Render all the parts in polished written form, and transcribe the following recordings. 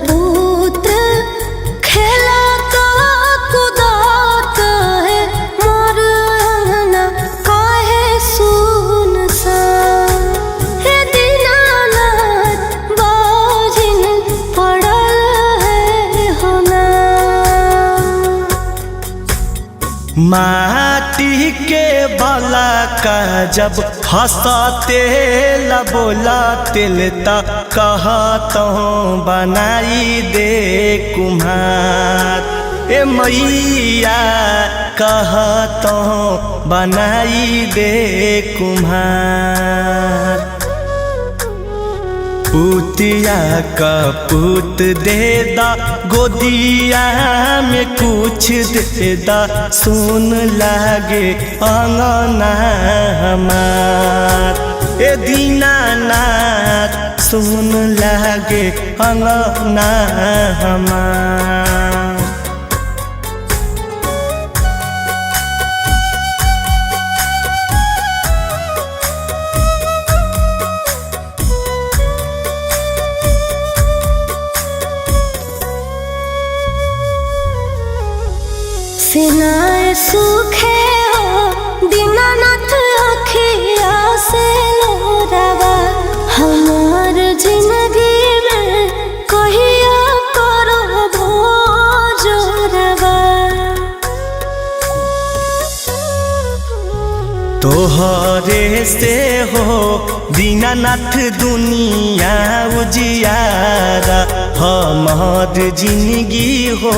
पुत्र खेलाता कुदाता है मोर अंगना काहे सुनसान। हे दीनानाथ बाजिन पड़ल है होना। माटी के बाला का जब हंसते बोला तिल ता कहत बनाई दे कुम्हार। ए मैया कहत बनाई दे कुम्हार। पुतिया का पुत दे दा गोदिया में कुछ दे दा सुन लागे अंगना हमार। ए दीनानाथ सुन लागे अंगना हमार। सिनाए सूखे हो दीनानाथ अखिया से लोरावा। हमार जिंदगी में कहिया करो भोजोरवा। तोहरे से हो दीनानाथ दुनिया उजियारा। हमार जिंदगी हो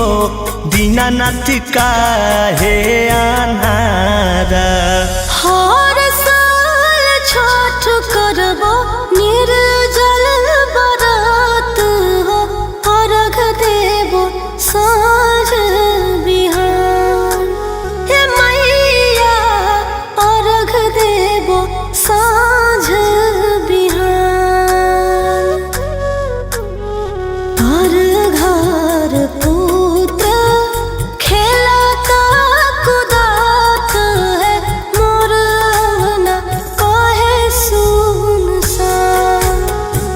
दीनानाथ काहे अन्हारा। हर साल छठ करबो निर्जल बरत हो। अर्घ देबो साँझ बिहान। हे मैया अर्घ देबो साँझ बिहान। हर घर पुत्र खेलाता कुदाता है मोर अंगना काहे सुनसान।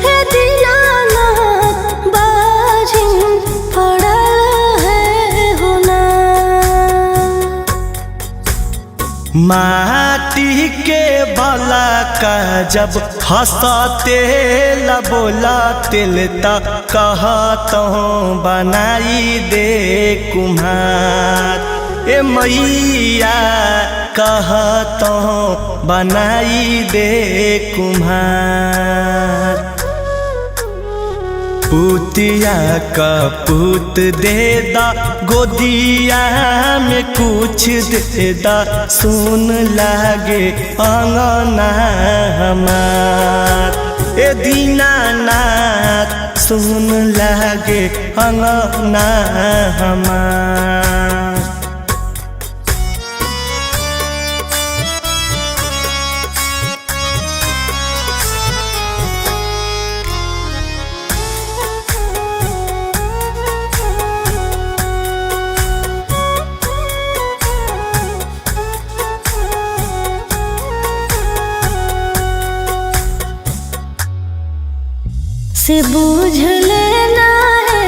हे दीनानाथ बाजिन पड़ल है होना। माटी के बाला का जब हंसते बोला तिल ता कहत बनाई दे कुम्हार। ए मैया कहत बनाई दे कुम्हार। पुतिया का पुत दे दा गोदिया में कुछ दे दा सुन लागे अंगना हमार। ए दीनानाथ सुन लागे अंगना हमार। से बूझ लेना है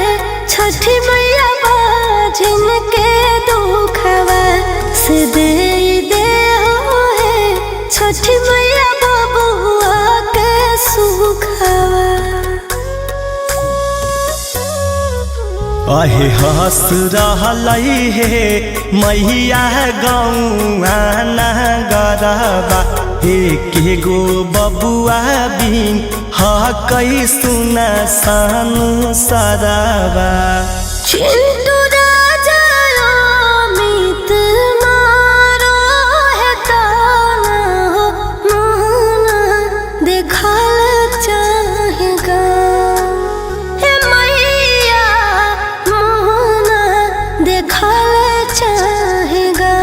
छठी मैया बाजिन के दुखवा। से दे हो है छठी मैया बबुआ के सुखवा। अहे हंस रहलै हे मैया गौआ नगरबा। के गो बबुआ बिन हकै सुना सानु सरबा। चिंटू राजा अमित मारो है ताना हो मोहना देखल चाहेगा। हे मैया मोहना देखल चाहेगा।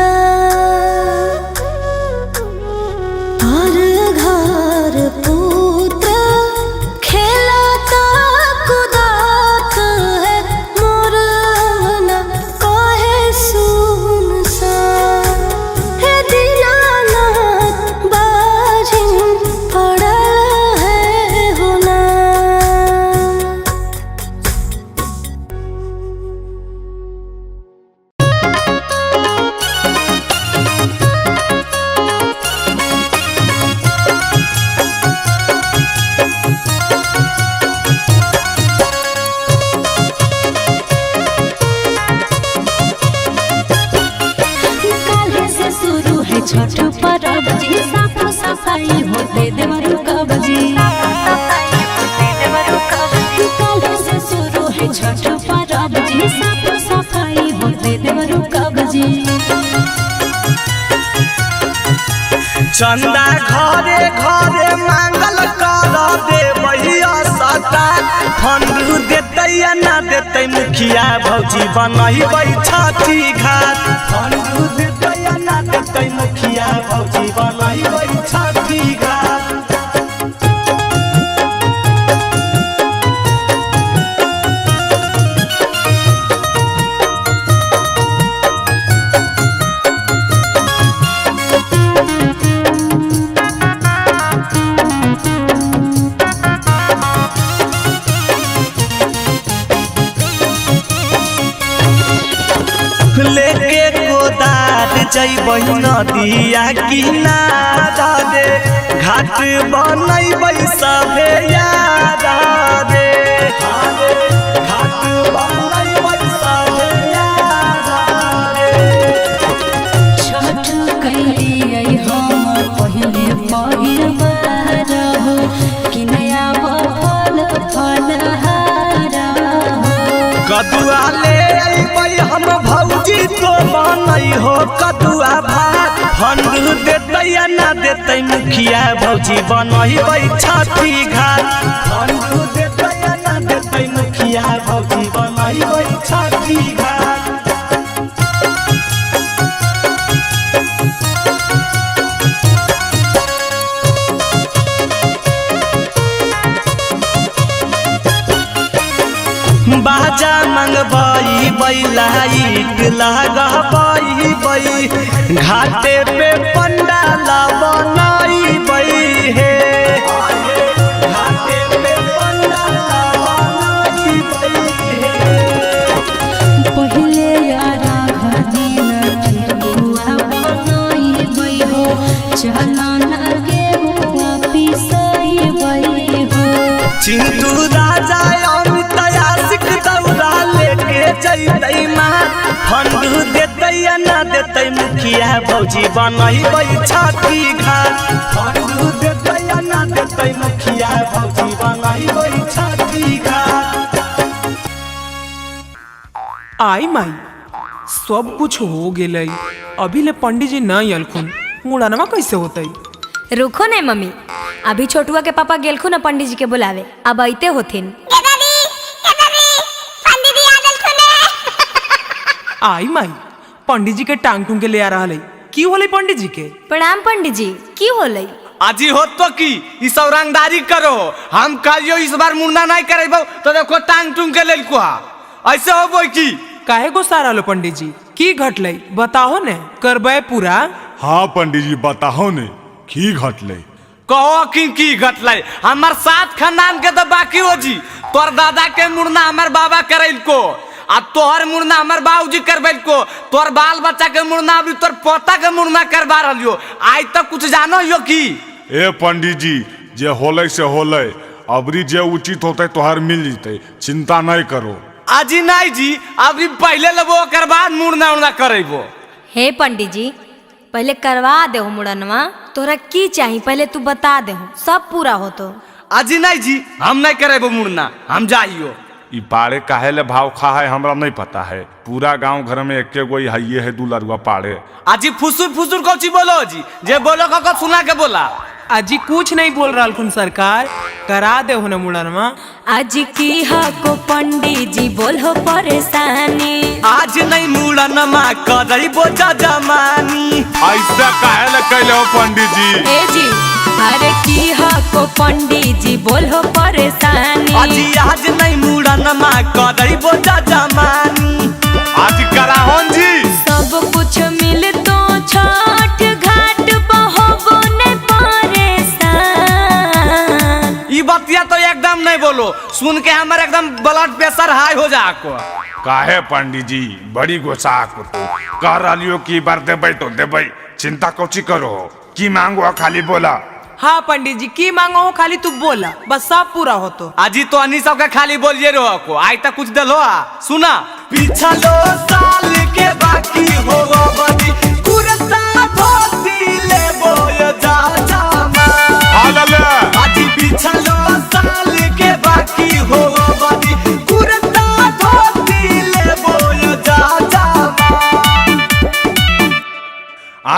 हर घर पुत्र खेलाता कुदाता है मोर देवरु कब्जी चंदा घरे घरे मांगल कर दे भैया सता फंडू देते या ना देते मुखिया भौजी बनैबै छठी घाट फंडू देते या ना देते मुखिया भौजी बनैबै छठी घाट लेके गोदार जैबै नदिया किनारा रे घाट बनैबै सभे याद रे घाट बनैबै सभे याद रे छठ कैलियै हम पहिले बार हो कि नया फल फलहार हो कदुआ ले अइबै हम भौजी तो बनई हो कदुआ भात फंडू देते या ना देते मुखिया भौजी बनैबै छठी घाट फंडू देते या ना देते मुखिया भौजी बनैबै छठी घाट बाजा मंगबई बैलाइट लगबई घाटे पे पंडाल बनैबै हे घाटे पे पंडाल बनैबै हे पहिले यारा घदिन ठेकुआ बनैबै हो चलन गेहुआ पिसैबै हो चिंटू राजा अमित आशिक दौड़ा लेके जैतै माँ फंडू देते या ना देते मुखिया भौजी बनैबै छठी घाट फंडू देते या ना देते मुखिया भौजी बनैबै छठी घाट आई माई सब कुछ हो गेलै अभी ले पंडित जी नहीं अलखुन मुड़नवा कैसे होतई रुको नहीं मम्मी, अभी छोटुआ के पापा गेलखुन ना पंडित जी के बुलावे, अब आइते होथिन। आई माई पंडित जी के टांग टूंग के ले आ रहा है की होले पंडित जी के प्रणाम पंडित जी, की होले? आजी हो तो की ई सब रंगदारी करो, हम कहियो इस बार मुन्ना नहीं करेबो तो देखो टांग टूंग के लेल कुआ ऐसे होबो की काहे गुस्सा रहलो पंडित जी की घटलै बताओ ने करबे पूरा। हाँ पंडित जी बताओ ने की घटले कहो की घटले हमार सात खानदान के तो बाकी हो जी तोर दादा के मुड़ना हमार बाबा करैल को आ तोहर मुड़ना हमार बाबूजी करबैल को तोर बाल बच्चा के मुड़ना अभी तोर पोता के मुड़ना करवा रहियो आज तक कुछ जानो यो की। ए पंडित जी जे होले से होले अबरी जे उचित होते तोहर मिल जते चिंता नहीं करो। आजी नहीं जी अभी पहले लेबो ओकर बाद मुड़ना उड़ना करेबो। हे पंडित जी पहले करवा दे हो मुड़नवा, तोरा की चाहिए पहले तू बता दे हो सब पूरा हो तो। आजी नहीं जी हम नहीं करेबो मुड़ना हम जाइयो। ई पाड़े काहे ले भाव खा है हमरा नहीं पता है, पूरा गांव घर में एक गो हइये है दू लरुआ पाड़े। आजी फुसुर फुसुर कौची बोलो जी जे बोलो को सुना के बोला। अजी कुछ नहीं बोल रहा खुन सरकार करा दे हो न मुड़नवा। आज की को पंडित जी बोल हो परेशानी आज नहीं मुड़नमा करैबो जजमानी। ऐसा काहे ले कैले हो पंडित जी। ए जी अरे की को पंडित जी बोल हो परेशानी आजी आज नहीं मुड़नमा करैबो जजमानी। आज कराहन जी सब कुछ मिल तो छठ घाट बहोबो ने परेशान। ई बतिया तो एकदम नहीं बोलो सुन के हमारे एकदम ब्लड प्रेशर हाई हो जा को। काहे पंडित जी बड़ी गुस्सा को तो कह रहियो की बार देबै तो देबै चिंता कोची करो की मांगो खाली बोला। हाँ पंडित जी की मांगो हो खाली तू बोला बस सब पूरा हो तो। आजी तो अन्नी सबके खाली बोलिए रहो को आज तक कुछ दिलो सुना पिछलो साल के बाकी हो बदी कुरता धोती ले बोय जा जामा। हालले आजी पिछलो साल के बाकी हो बदी कुरता धोती ले बोय जा जामा।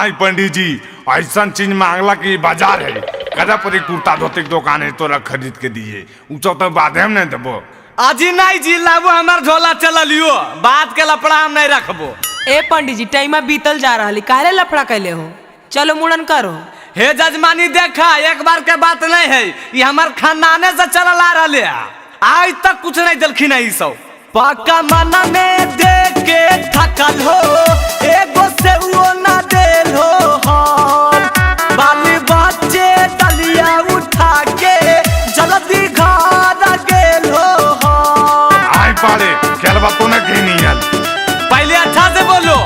नहीं पंडित जी, ऐसा चीज मांगला की बाजार है, कदा पर कुर्ता धोती की दुकान है तोरा खरीद के दिए, ऊंचा तो बात हम नहीं देबो। अजी नहीं जी लाबो हमार झोला चला लियो, बात के लफड़ा हम नहीं रखबो। ए पंडित जी टाइम बीतल जा रहा काहे लफड़ा कैले हो, चलो मुड़न करो। हे जजमानी देखा एक बार के बात नहीं है, ये हमार खानदाने से चल आ रहा है, आज तक कुछ नहीं दलखी नहीं सब। पक्का मन में देख के थकल हो, एगो से वो ना देल हो, बाली बच्चे डलिया उठा के जल्दी घर गेल हो। आई पाड़े खेलवा तो न कहनी है, पहले अच्छा से बोलो।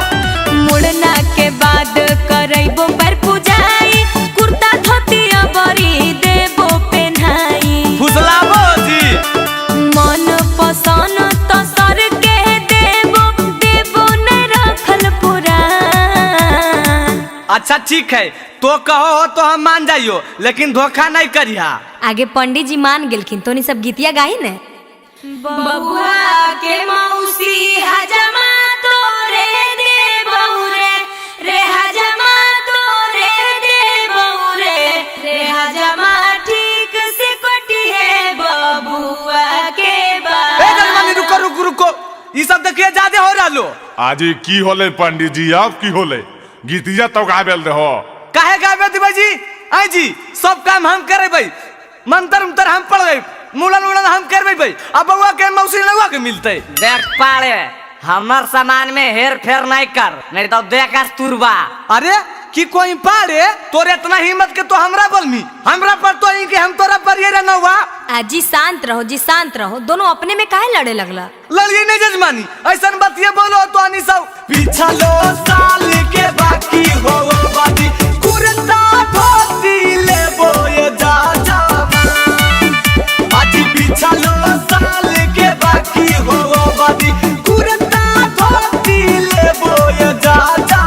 मुड़ना के बाद करैबो पर पूजाई, कुर्ता धोती बरी देबो पहनाई। फुसलाबो जी मन पसंद तो सर के देबो, देबो न रखल पुरान। अच्छा ठीक है, तो कहो तो हम मान जाइयो, लेकिन धोखा नहीं करिया। आगे पंडित जी मान गेलखिन तो सब गीतिया गाई ने। बबुआ के मौसी हजमा तोरे दे बहुरे, रे हजमा तोरे दे बहुरे, रे हजमा ठीक से कटी है बबुआ के बाल। ए जजमानी रुको रुको रुको, ये सब देखिए ज्यादा हो रहा लो। आज की होले पंडित जी, अब की होले गीतिया तो गाबेल दे हो। काहे गाबे दिबे जी? आई जी सब काम हम करे भाई, मंत्र मंत्र हम पढ़े, मुड़न उड़न हम करबे भाई। अब बउआ के मौसी लगवा के मिलते। देख पाड़े हमार सामान में हेर फेर नहीं कर, नहीं तो देख तुरबा। अरे कि कोई पाड़े तोरे इतना हिम्मत के तो हमरा बोलमी, हमरा पर तो ही कि हम तोरा पर ये रहना हुआ। जी शांत रहो जी शांत रहो, दोनों अपने में काहे लड़े लगला? लड़िए नहीं जजमानी, ऐसा बतिया बोलो तो आनी सब पीछा लो साल के बाकी हो बाती, कुर्ता धोती ले बोए जा जा, आज पीछा लो साल के बाकी हो बाती, कुर्ता धोती ले बोए जा जा।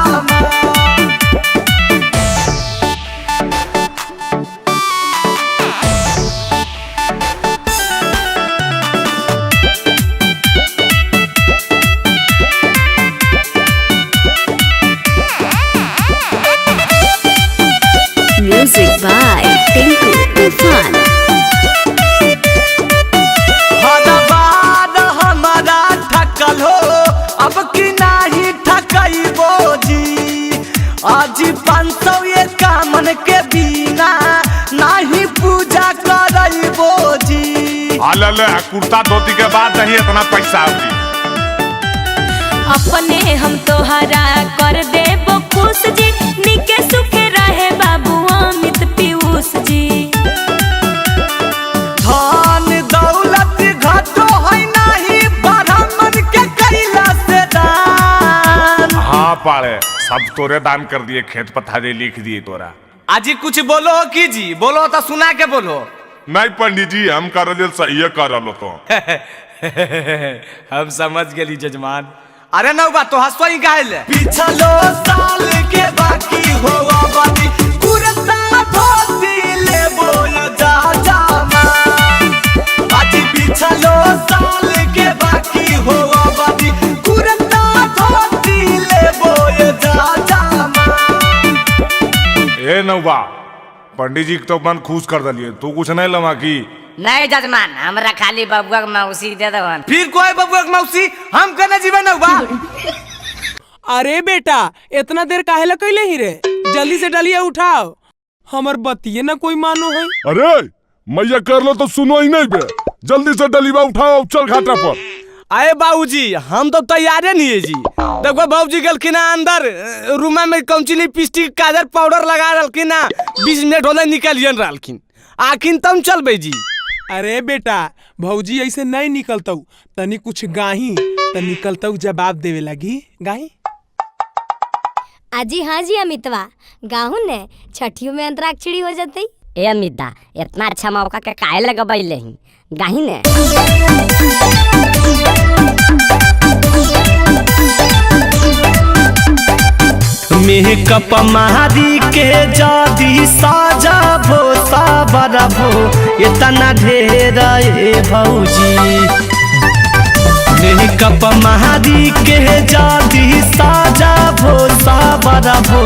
Music by Tinku Tufan। हमारा ठकल हो अब की नहीं ठकइबो जी, आज 500 ये कामन के बिना नहीं पूजा करइबो जी। आले कुर्ता धोती के बाद नहीं इतना पैसा होगी। अपने हम तोहरा कर देबो खुश जी, निके सुखे रहे बाबू अमित पीयूष जी। धन दौलत घटो है नहीं, ब्राह्मण के कैला से दान। हाँ पाड़े सब तोरे दान कर दिए, खेत पथारे लिख दिए तोरा। आजी कुछ बोलो हो की जी, बोलो तो सुना के बोलो। नहीं पंडित जी हम कर दिल सही कर लो तो। हम समझ गेली जजमान। अरे नौ बात तो हंसो ही काहे ले? पिछलो साल के बाकी हो बाती, कुर्ता धोती ले बोया जा जा मान। आज पिछलो साल के बाकी हो बाती, कुर्ता धोती ले बोया जा जा मान। ए नौबा पंडित जी तो मन खुश कर दिए, तू कुछ नहीं लमा की? नहीं जजमान हमरा खाली बबुआ के मौसी दे दवन। फिर कोई बबुआ के मौसी हम कने जीवन नौबा। अरे बेटा इतना देर काहे ला कैले ही रे, जल्दी से डलिया उठाओ, हमर बतिये ना कोई मानो है। अरे मैया कर लो तो सुनो ही नहीं बे, जल्दी से डलीबा उठाओ चल घाटा पर। अरे बाबूजी हम तो तैयार नहीं है जी। देखो बाबूजी गलखिन अंदर रूमा में कौची लिपस्टिक काजल पाउडर लगा रखिन ना, 20 मिनट होले निकलियन रहलखिन, आखिन तम चलबे जी। अरे बेटा भौजी ऐसे नहीं निकलता, तनी कुछ गाही तो निकलता जवाब देवे लगी, गाही। आजी हाँ जी अमितवा गाहू ने छठियों में अंतराक्षरी हो जाती। ए अमिता इतना अच्छा मौका के काहे लगबैले ही, गाही ने। मेकअप मारी के जादी साजा भो साबरा भो इतना ढेर भौजी। मेकअप महारी के जादी साजा भो साबरा भो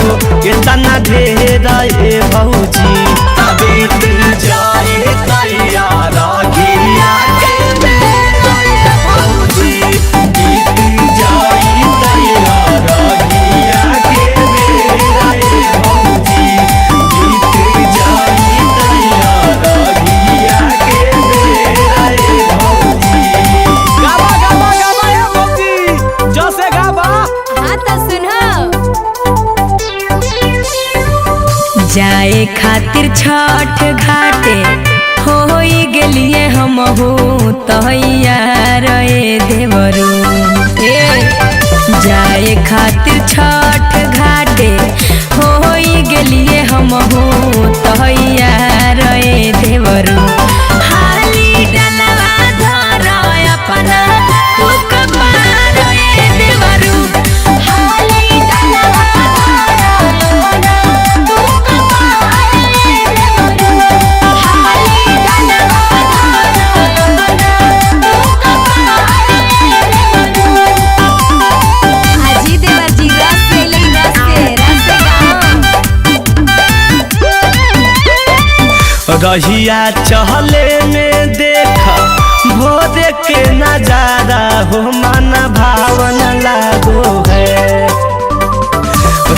इतना ढेर ए भौजी तबे दिल जाए तैयार गिया के मेरा ए भौजी गीत जाए तैयार गिया के मेरा ए भौजी गीत जाए तैयार गिया के मेरा ए भौजी गावा गावा गावा ए भौजी जैसे गावा हाँ तो सुनो। जाए खातिर छठ घाटे हो गेलिए हम हो तैयार ए देवरू जाए खातिर छठ घाटे हो गेलिए हम हो तैयार ए देवरू हाली डलवा धर अपना हुक पार ए देवरू हाली डलवा धर हुक पार ए देवरू हाली डलवा धर हुक पार ए देवरू हाजी देवर जी रस से ले रस से रहिया चहले में देखा भोरे के नजारा हो मन भावन लागो है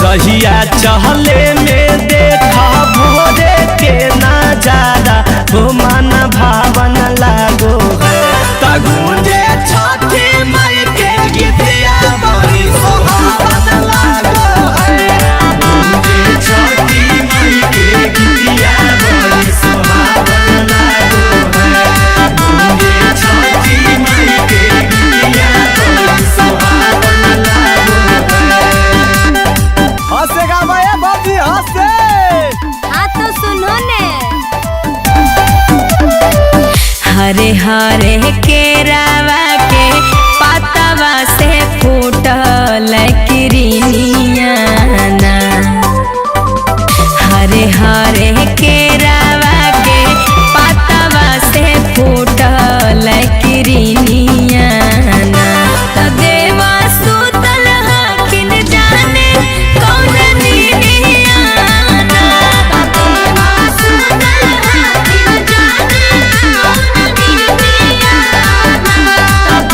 रहिया चहले में देखा भोरे के नजारा हो मन भावन लागो है तगुंजे छठी मई के गीतिया बड़ी सुहावन लागो है गूंजे छठी मई के गीतिया बड़ी सुहावन लागो है गूंजे छठी मई के गीतिया बड़ी सुहावन लागो है हंसे गावा ए बाबी हंसे हाँ तो सुनो ने हरे हरे केरावा के पातवा से फूटल किरनिया हरे हरे केरावा के पातवा से फूटल किरनिया देवा सुतल हकिन जाने कौन नीनिया देवा सुतल हकिन जाने कौन नीनिया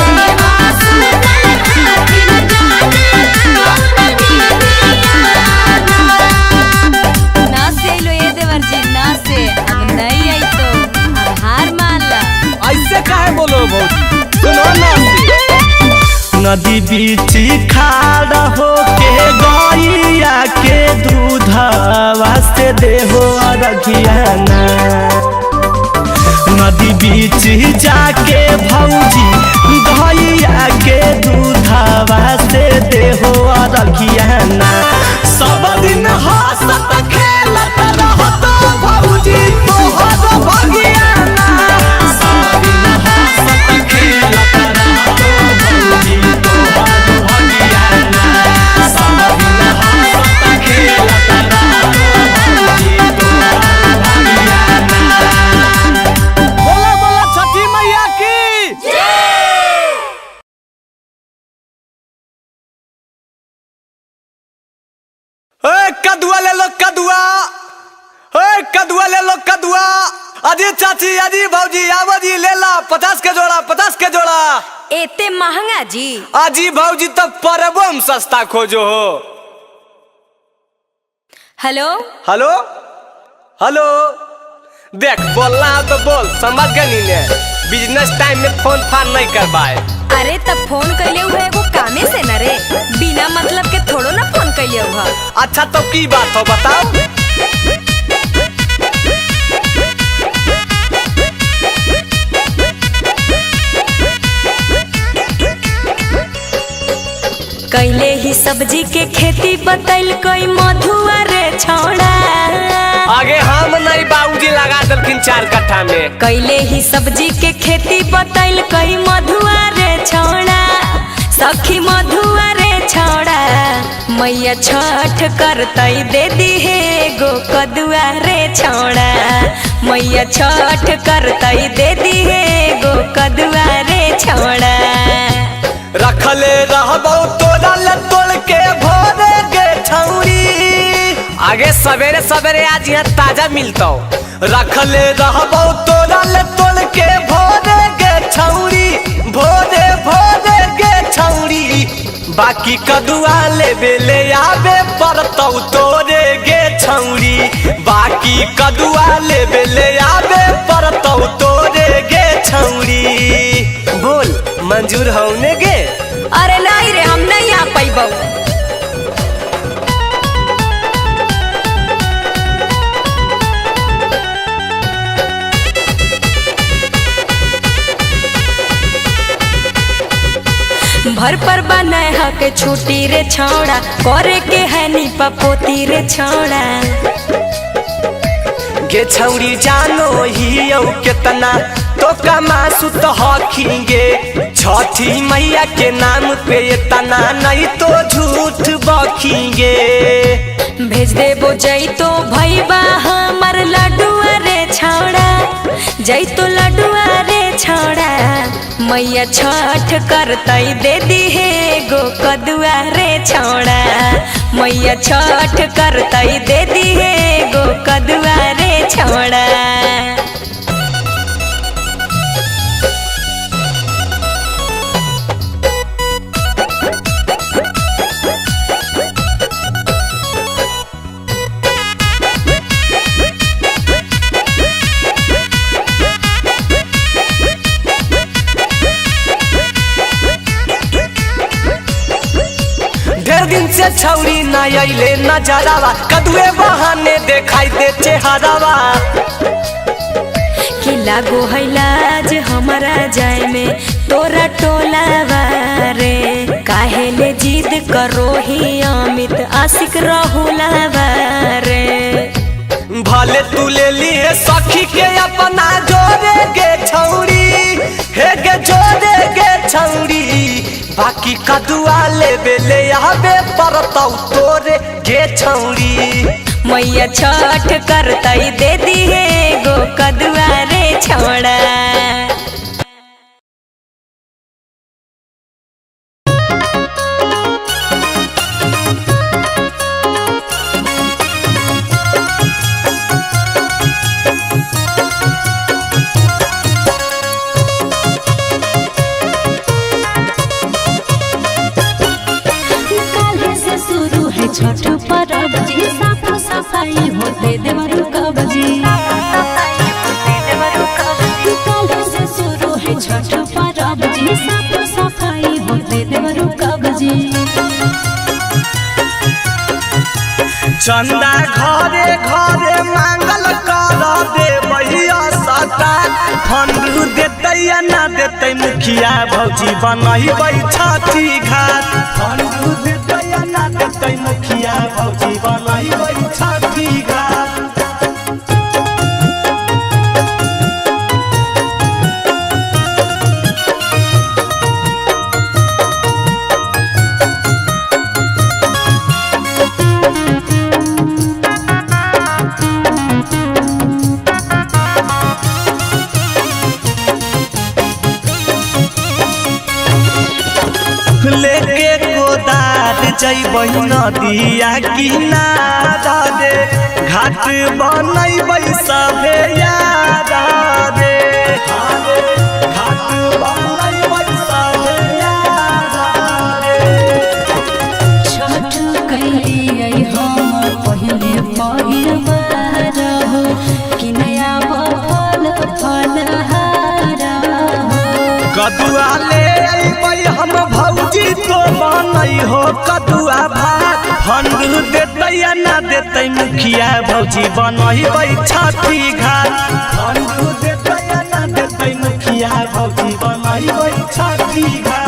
देवा सुतल हकिन जाने कौन नीनिया ना से लो ये देवर जी ना से अब नहीं आई तो अब हार मान ला ऐसे काहे बोलो भौजी सुनो ना नदी बीच खाड़ हो के गैया के दूधवा से देहो अरघियाना नदी बीच जाके भौजी गैया के दूधवा से देहो अरघियाना सब दिन हंसत खेलत रहत भौजी तोहर भगियाना सब दिन हंसत खेलत रहत भौजी तोहर भगियाना सब दिन हंसत खेलत रहत भौजी तोहर भगियाना बोला बोला छठी मैया की कदुआ ले लो कदुआ कदुआ ले लो कदुआ अजी चाची अजी भौजी आवो जी ले ला 50 के जोड़ा एते महंगा जी अजी भौजी तो परबो हम सस्ता खोजो हो हेलो हेलो हेलो देख बोलना है तो बोल समझ गई ने बिजनेस टाइम में फोन फान नहीं कर पाए अरे तब फोन कैले हुए एगो कामे से न रे बिना मतलब के थोड़ो ना फोन कैले हुआ अच्छा तो की बात हो बताओ कैले ही सब्जी के खेती बतैल कोई मधुआ रे छौड़ा आगे हम नहीं बाबूजी लगा दलखिन 4 कट्ठा में कैले ही सब्जी के खेती बतैल कोई मधुआ रे छौड़ा सखी मधुआ रे छौड़ा मैया छठ करतई दे दी हे गो कदुआ रे छौड़ा मैया छठ करतई दे दी हे गो कदुआ रे छौड़ा सवेरे सवेरे आज यहाँ ताजा मिलता रखले रहबो तोरा ले तोड़ के भोरे गे छौरी भोरे भोरे गे छौरी बाकी कदुआ ले बेले आबे पड़तौ तोरे गे छौरी बाकी कदुआ ले बेले आबे पड़तौ तोरे गे छौरी बोल मंजूर होने गे। अरे नहीं रे हम नहीं आ पैबौ। भर पर बनाए हके छुट्टी रे छौड़ा करे के है नी पपोती रे छौड़ा गे छौरी जानो ही कितना तो कमासु तो हखीगे छठी मैया के नाम पे इतना नहीं तो झूठ बखीगे। भेज देबो जैतो भैबा हमर लड्डुआ रे छौड़ा जैतो लड्डुआ रे छौड़ा मैया छठ करतई दे दी हे गो कदुआ रे छौड़ा मैया छठ करतई दे दी हे गो कदुआ रे छौड़ा। दिन से छौरी न अइले नजरवा कदुए बहाने देखाई दे चेहरावा कि लागो है लाज हमारा जाए में तोरा टोलावा रे काहे ले जिद करो ही अमित आशिक रहुलावा रे भले तू ले लिए सखी के अपना जोरे गे छौरी हे गे जोरे गे छौरी बाकी कदुआ ले बेले आबे पड़तौ तोरे गे छौरी मैया छठ करतई दे दी हे गो कदुआ रे छौड़ा। छठ परब जी साफ सफाई होते देवरु कब जी कल से शुरू है छठ परब जी साफ सफाई होते देवरु कब जी। चंदा घरे घरे मांगल कर दे भैया सता फंड देते या ना देते मुखिया भौजी बनही छठी घाट फंड देते या ना देते मुखिया भौजी बनही छठी घाट। लेके गोदार जैबै नदिया किनारा रे घाट बनैबै सभे यारा रे घाट बनैबै सभे यारा रे। छठ कैलियै हम पहिले पहिरबार हो कि नया फल फलहारा कदुआ ले अइबै हम भौजी तो बनई हो कदुआ भात फंड देते या ना देते मुखिया भौजी बनही छठी घाट फंड देते या ना देते मुखिया भौजी बनही छठी घाट।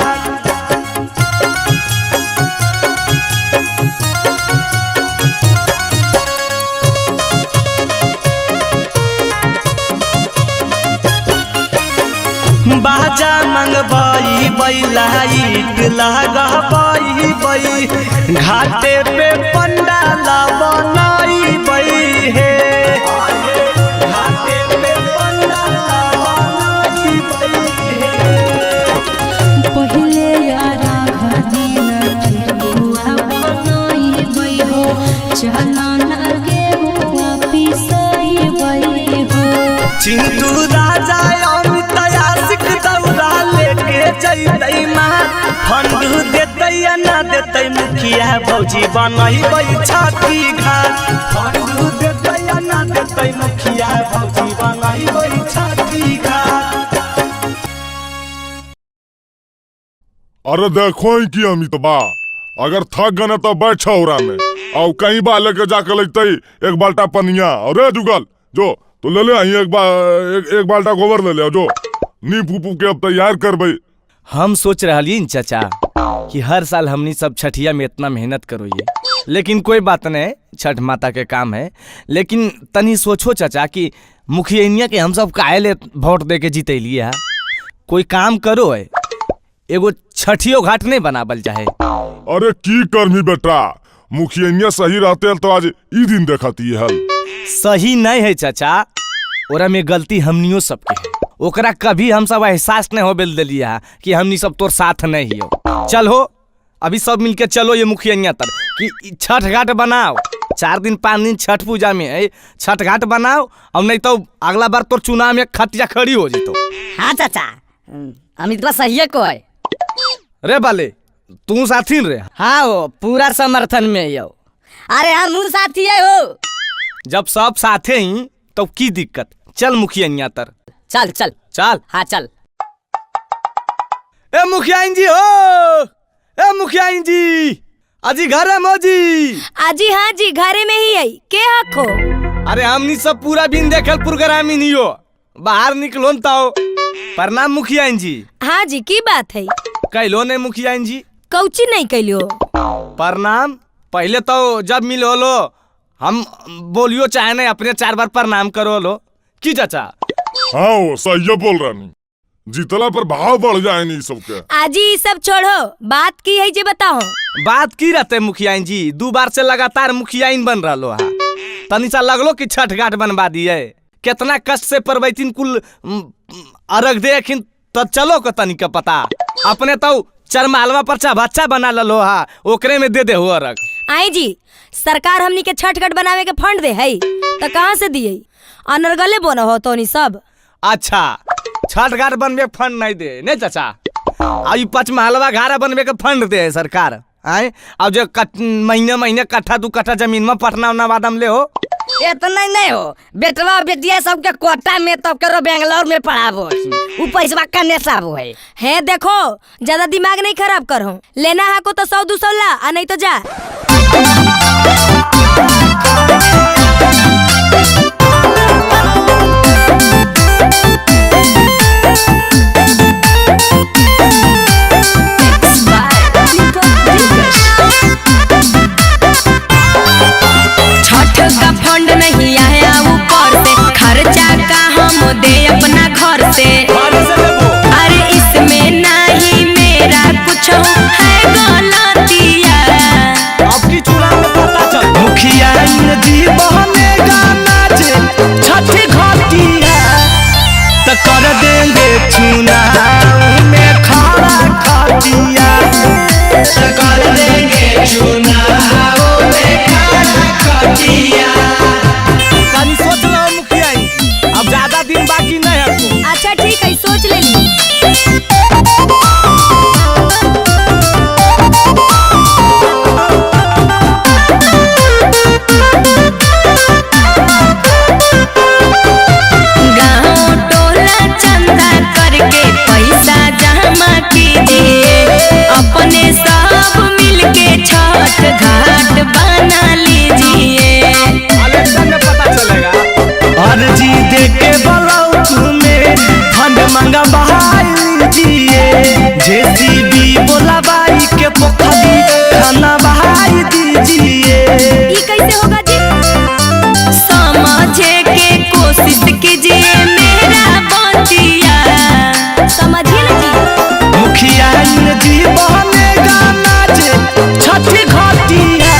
बाजा मंगबाई बैलाइट लगबाई घाटे पे पंडाल बनाई हे घाटे पे पंडाल बनाई पहिले यारा घदी न ठेकुआ बनाई हो चला न गे फंड देते या ना देते मुखिया भौजी बनैबै छठी घाट फंड देते या ना देते मुखिया भौजी बनैबै छठी घाट। अरे देखो कि अमितबा अगर थक गए तो बैठ छौरा में और कहीं बा लेके जाके लगते एक बाल्टा पनिया। अरे जुगल जो तो ले ले एक बाल्टा गोबर ले ले जो नींब उप के अब तैयार करबे। हम सोच रही चाचा कि हर साल हमनी सब छठिया में इतना मेहनत करो ये, लेकिन कोई बात नहीं, छठ माता के काम है। लेकिन तनी सोचो चाचा कि मुखिया के हम सब काहे ले वोट दे के जीते लिए, कोई काम करो है, एगो छठियो घाट नहीं बनाबल चाहे। अरे की करमी बेटा, मुखिया सही रहते तो आज ई दिन देखती है। सही नहीं है चाचा, ओरा में गलती हमनियो सबके है। ओकरा कभी हम सब एहसास नहीं हो बेल दिलिया कि हमनी सब तोर साथ नहीं हो। चल हो अभी सब मिलके चलो ये मुखिया तर कि छठ घाट बनाओ। 4 दिन 5 दिन छठ पूजा में है, छठ घाट बनाओ, और नहीं तो अगला बार तोर चुनाव में खटिया खड़ी हो जितो। हाँ चाचा, अमितवा सही को है। रे बाले तू साथी रे? हाँ हो, पूरा समर्थन में यो। अरे हम साथी है हो। जब सब साथे ही तो की दिक्कत। चल मुखिया तर चल चल चल। हाँ चल। ए मुखिया जी हो, ए मुखिया जी, अजी घर है मौजी? आजी हाँ जी घरे में ही आई, के हको? अरे हमनी सब पूरा दिन देखल प्रोग्राम ही हो, बाहर निकलो न तो। प्रणाम मुखिया जी। हाँ जी की बात है? कैलो ने मुखिया जी? कौची नहीं कैलियो? प्रणाम पहले तो जब मिलो लो हम बोलियो चाहे नहीं, अपने 4 बार प्रणाम करो लो की चाचा? हाँ सही बोल रहा नहीं, जीतला पर भाव बढ़ जाए नहीं सबके। आजी ये सब छोड़ो, बात की है जे बताओ। बात की रहते मुखिया जी, 2 बार से लगातार मुखिया बन रहा है। तनी सा लगलो कि छठ घाट बनवा दिए, कितना कष्ट से परवैतीन कुल अर्घ देखिन तो चलो को तनी का पता। अपने तो चरमालवा पर बच्चा बना लो हा, ओकरे में दे दे हो अर्घ। आई जी सरकार हमनी के छठ घाट बनावे के फंड दे है, तो कहाँ से दिए? अनर्गले बोना हो तो नहीं सब। अच्छा छठ घाट बनवे फंड नहीं दे नहीं चाचा? आई 5 महलवा घारा बनवे के फंड दे है सरकार। आए अब जो महीने महीने कट्ठा 2 कट्ठा जमीन में पटना उना वादम ले हो। इतना नहीं हो, बेटवा बेटिया सबके कोटा में तब करो बेंगलोर में पढ़ाबो, उ पैसा का नेसाबो है। देखो ज्यादा दिमाग नहीं खराब करो, लेना है को तो 100-200 ला, आ नहीं तो जा। छठ का फंड नहीं आया ऊपर से, खर्चा का हम दे अपना घर से। अरे इसमें नहीं मेरा कुछ है गलतिया। आपकी चुनाव में पता चल मुखिया जी बनेगा नाच छठ घाटिया तो कर देंगे चुनाव में खड़ा खटिया, तो कर देंगे चुनाव में खड़ा खटिया। तनी सोच लो मुखिया जी, अब ज्यादा दिन बाकी नहीं है तो। अच्छा ठीक है सोच ले ली। गाँव टोला चंदा करके पैसा जमा कीजिए, अपने सब मिलके छठ घाट बना लीजिए। इलेक्शन में पता चलेगा। अर्जी दे के बोलाओ तुम्हें फंड मांगा बहाई लीजिए, जेसीबी बोला बाई के पोखरी खाना बहाई दीजिए। ये कैसे होगा जी? समझे के कोशिश कीजिए मेरा बतिया। समझिए ना जी। मुखिया जी बनेगा नाच छठ घाटिया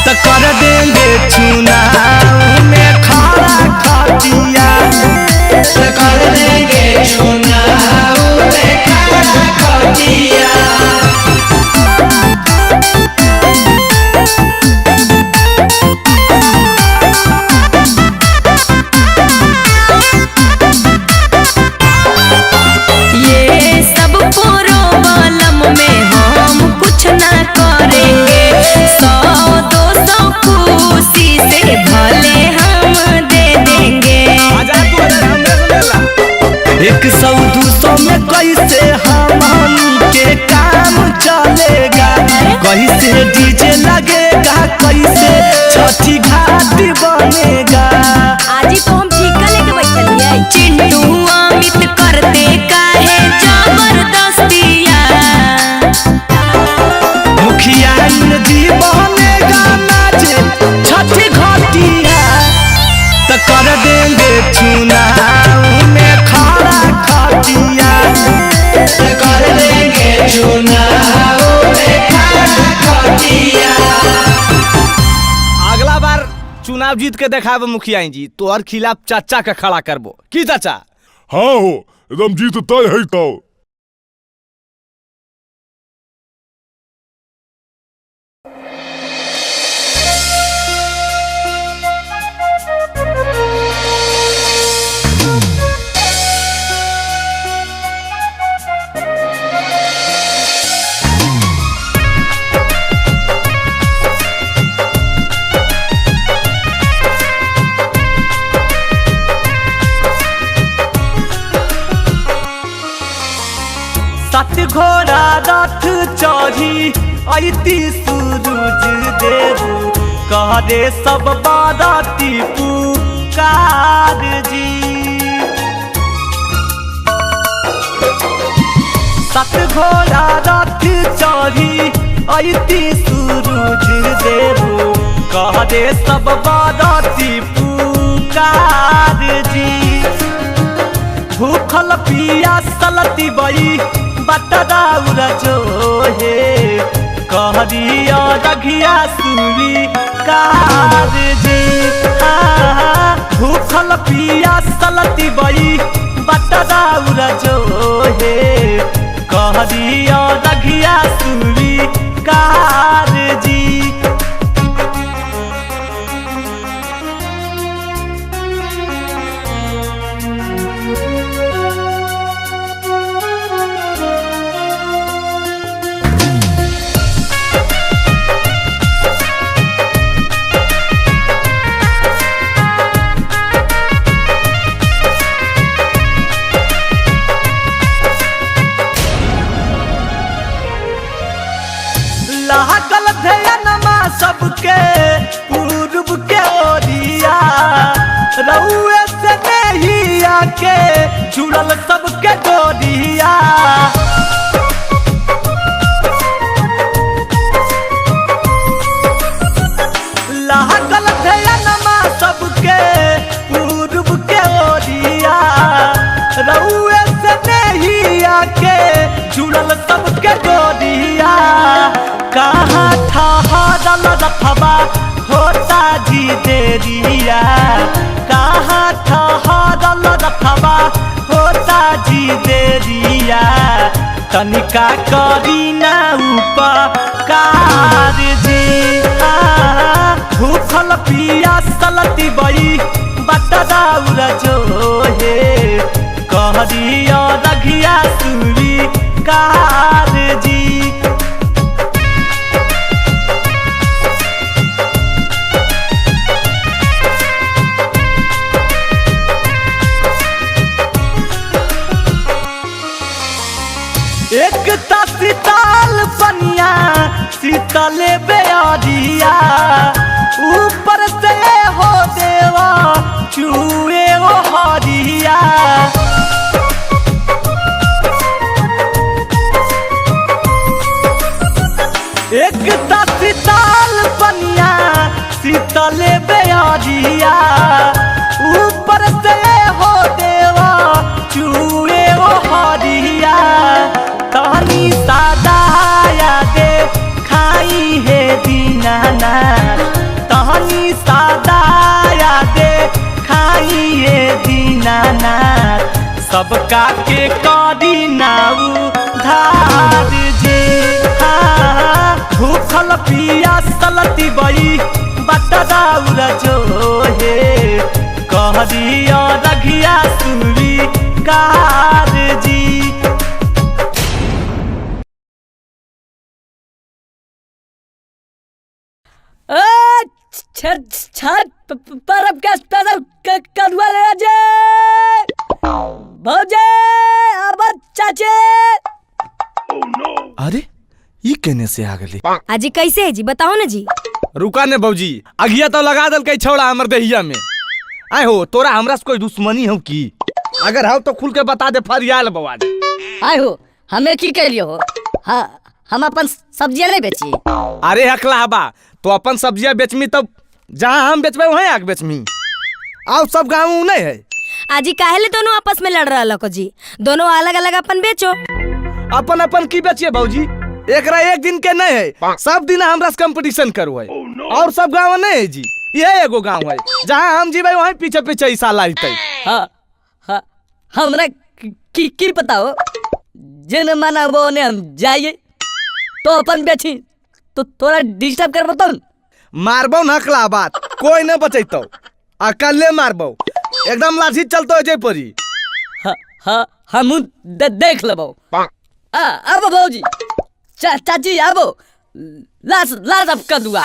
तो कर देंगे चुनाव में खड़ा खटिया, तो कर देंगे चुनाव में खड़ा खटिया। में कैसे हमन के काम चलेगा, कैसे डीजे लगेगा, कैसे छठी घाट बनेगा। आज ही तो हम ठीका लेके बैठलिए। चिंटू अमित करते काहे जबरदस्तिया, मुखिया जी बनेगा नाचे छठी घाटिया, तो कर देंगे चुनाव में खड़ा खटिया, तो कर देंगे चुनाव में खड़ा खटिया। अगला बार चुनाव जीत के देखाब मुखिया जी, तोहर खिलाफ चाचा के खड़ा करबो की चाचा। हाँ हो एकदम जीत तय है तो। सात घोड़ा रथ चढ़ी अति सूरज देव, कहरे सब बाराती पुकार जी। सात घोड़ा रथ चढ़ी अति सूरज देव, कहरे सब बाराती पुकार जी। भूखल पियासल तिबई बटदाउर जो हे, कहरिया रघिया सुरी कार जी। भूखल पियासल तिबई बटदाउर जो हे, कहरिया रघिया सुरी कार जी। लागल ध्यानमा सबके पूर्व के ओरिया, रउए से नहिया के जुड़ल सबके डोरिया। लागल ध्यानमा सबके पूर्व के ओरिया, रउए से नहिया के जुड़ल सबके डोरिया। कहाँ ठहरल रथवा होता जी देरिया, कहाँ ठहरल रथवा होता जी देरिया। तनिका करी ना उपकार जी, भूखल पियासल तिबई बटदाउर जो हे, कहरिया रघिया सुरी कार जी। एक शीतल पनिया शीतले बेअरिया, ऊपर से हो देवा चूहे वो हरिया। एक शीतल पनिया शीतले बेअरिया, ऊपर से हो देवा चूहे वो हरिया। तहनी सादाया दे खाई है दीनानाथ, तहनी सादाया दे खाई है दीनानाथ। सबका के करी नाऊ धार जे, भूखल पियासल तिबई बटदाउर जो हे, कहरिया रघिया सुरी कार जी। छठ परब का स्पेशल कदुआ ले जे भौजे अब चाचे। अरे ये कहने से आ गई आजी कैसे है जी बताओ ना जी। रुका ने भौजी अगिया तो लगा दल कई छौड़ा हमर दहिया में। आए हो तोरा हमरा से कोई दुश्मनी हो की? अगर हो तो खुल के बता दे फरियाल बवाल। आए हो हमें की कह लियो हो? हाँ हम अपन सब्जियां नहीं बेची। अरे हकला हबा तो अपन सब्जियां बेचमी तब जहाँ हम बेचबे वहीं आके बेचमी। आओ सब गाँव नहीं है। आजी काहेले दोनों आपस में लड़ रहा को जी। दोनों अलग अलग अपन बेचो। अपन अपन की बेचिए भौजी? एकरा एक दिन के नहीं है, सब दिन हमरा से कंपटीशन करो है। और सब गाँव नहीं है जी, ये एगो गाँव है जहाँ हम जीवे वहीं पीछे पीछे ईसा लागते। हाँ हाँ हमरा की पता हो जिन माना वो ने हम जाइए तो अपन बेची तो थोड़ा डिस्टर्ब कर बताओ। मारबो नकला बात कोई न बचैतो, अकले मारबो एकदम लाठी चलतो जय परी। हाँ हाँ हम देख लेबो। अब भौजी चाची आबो लास अब कदुआ।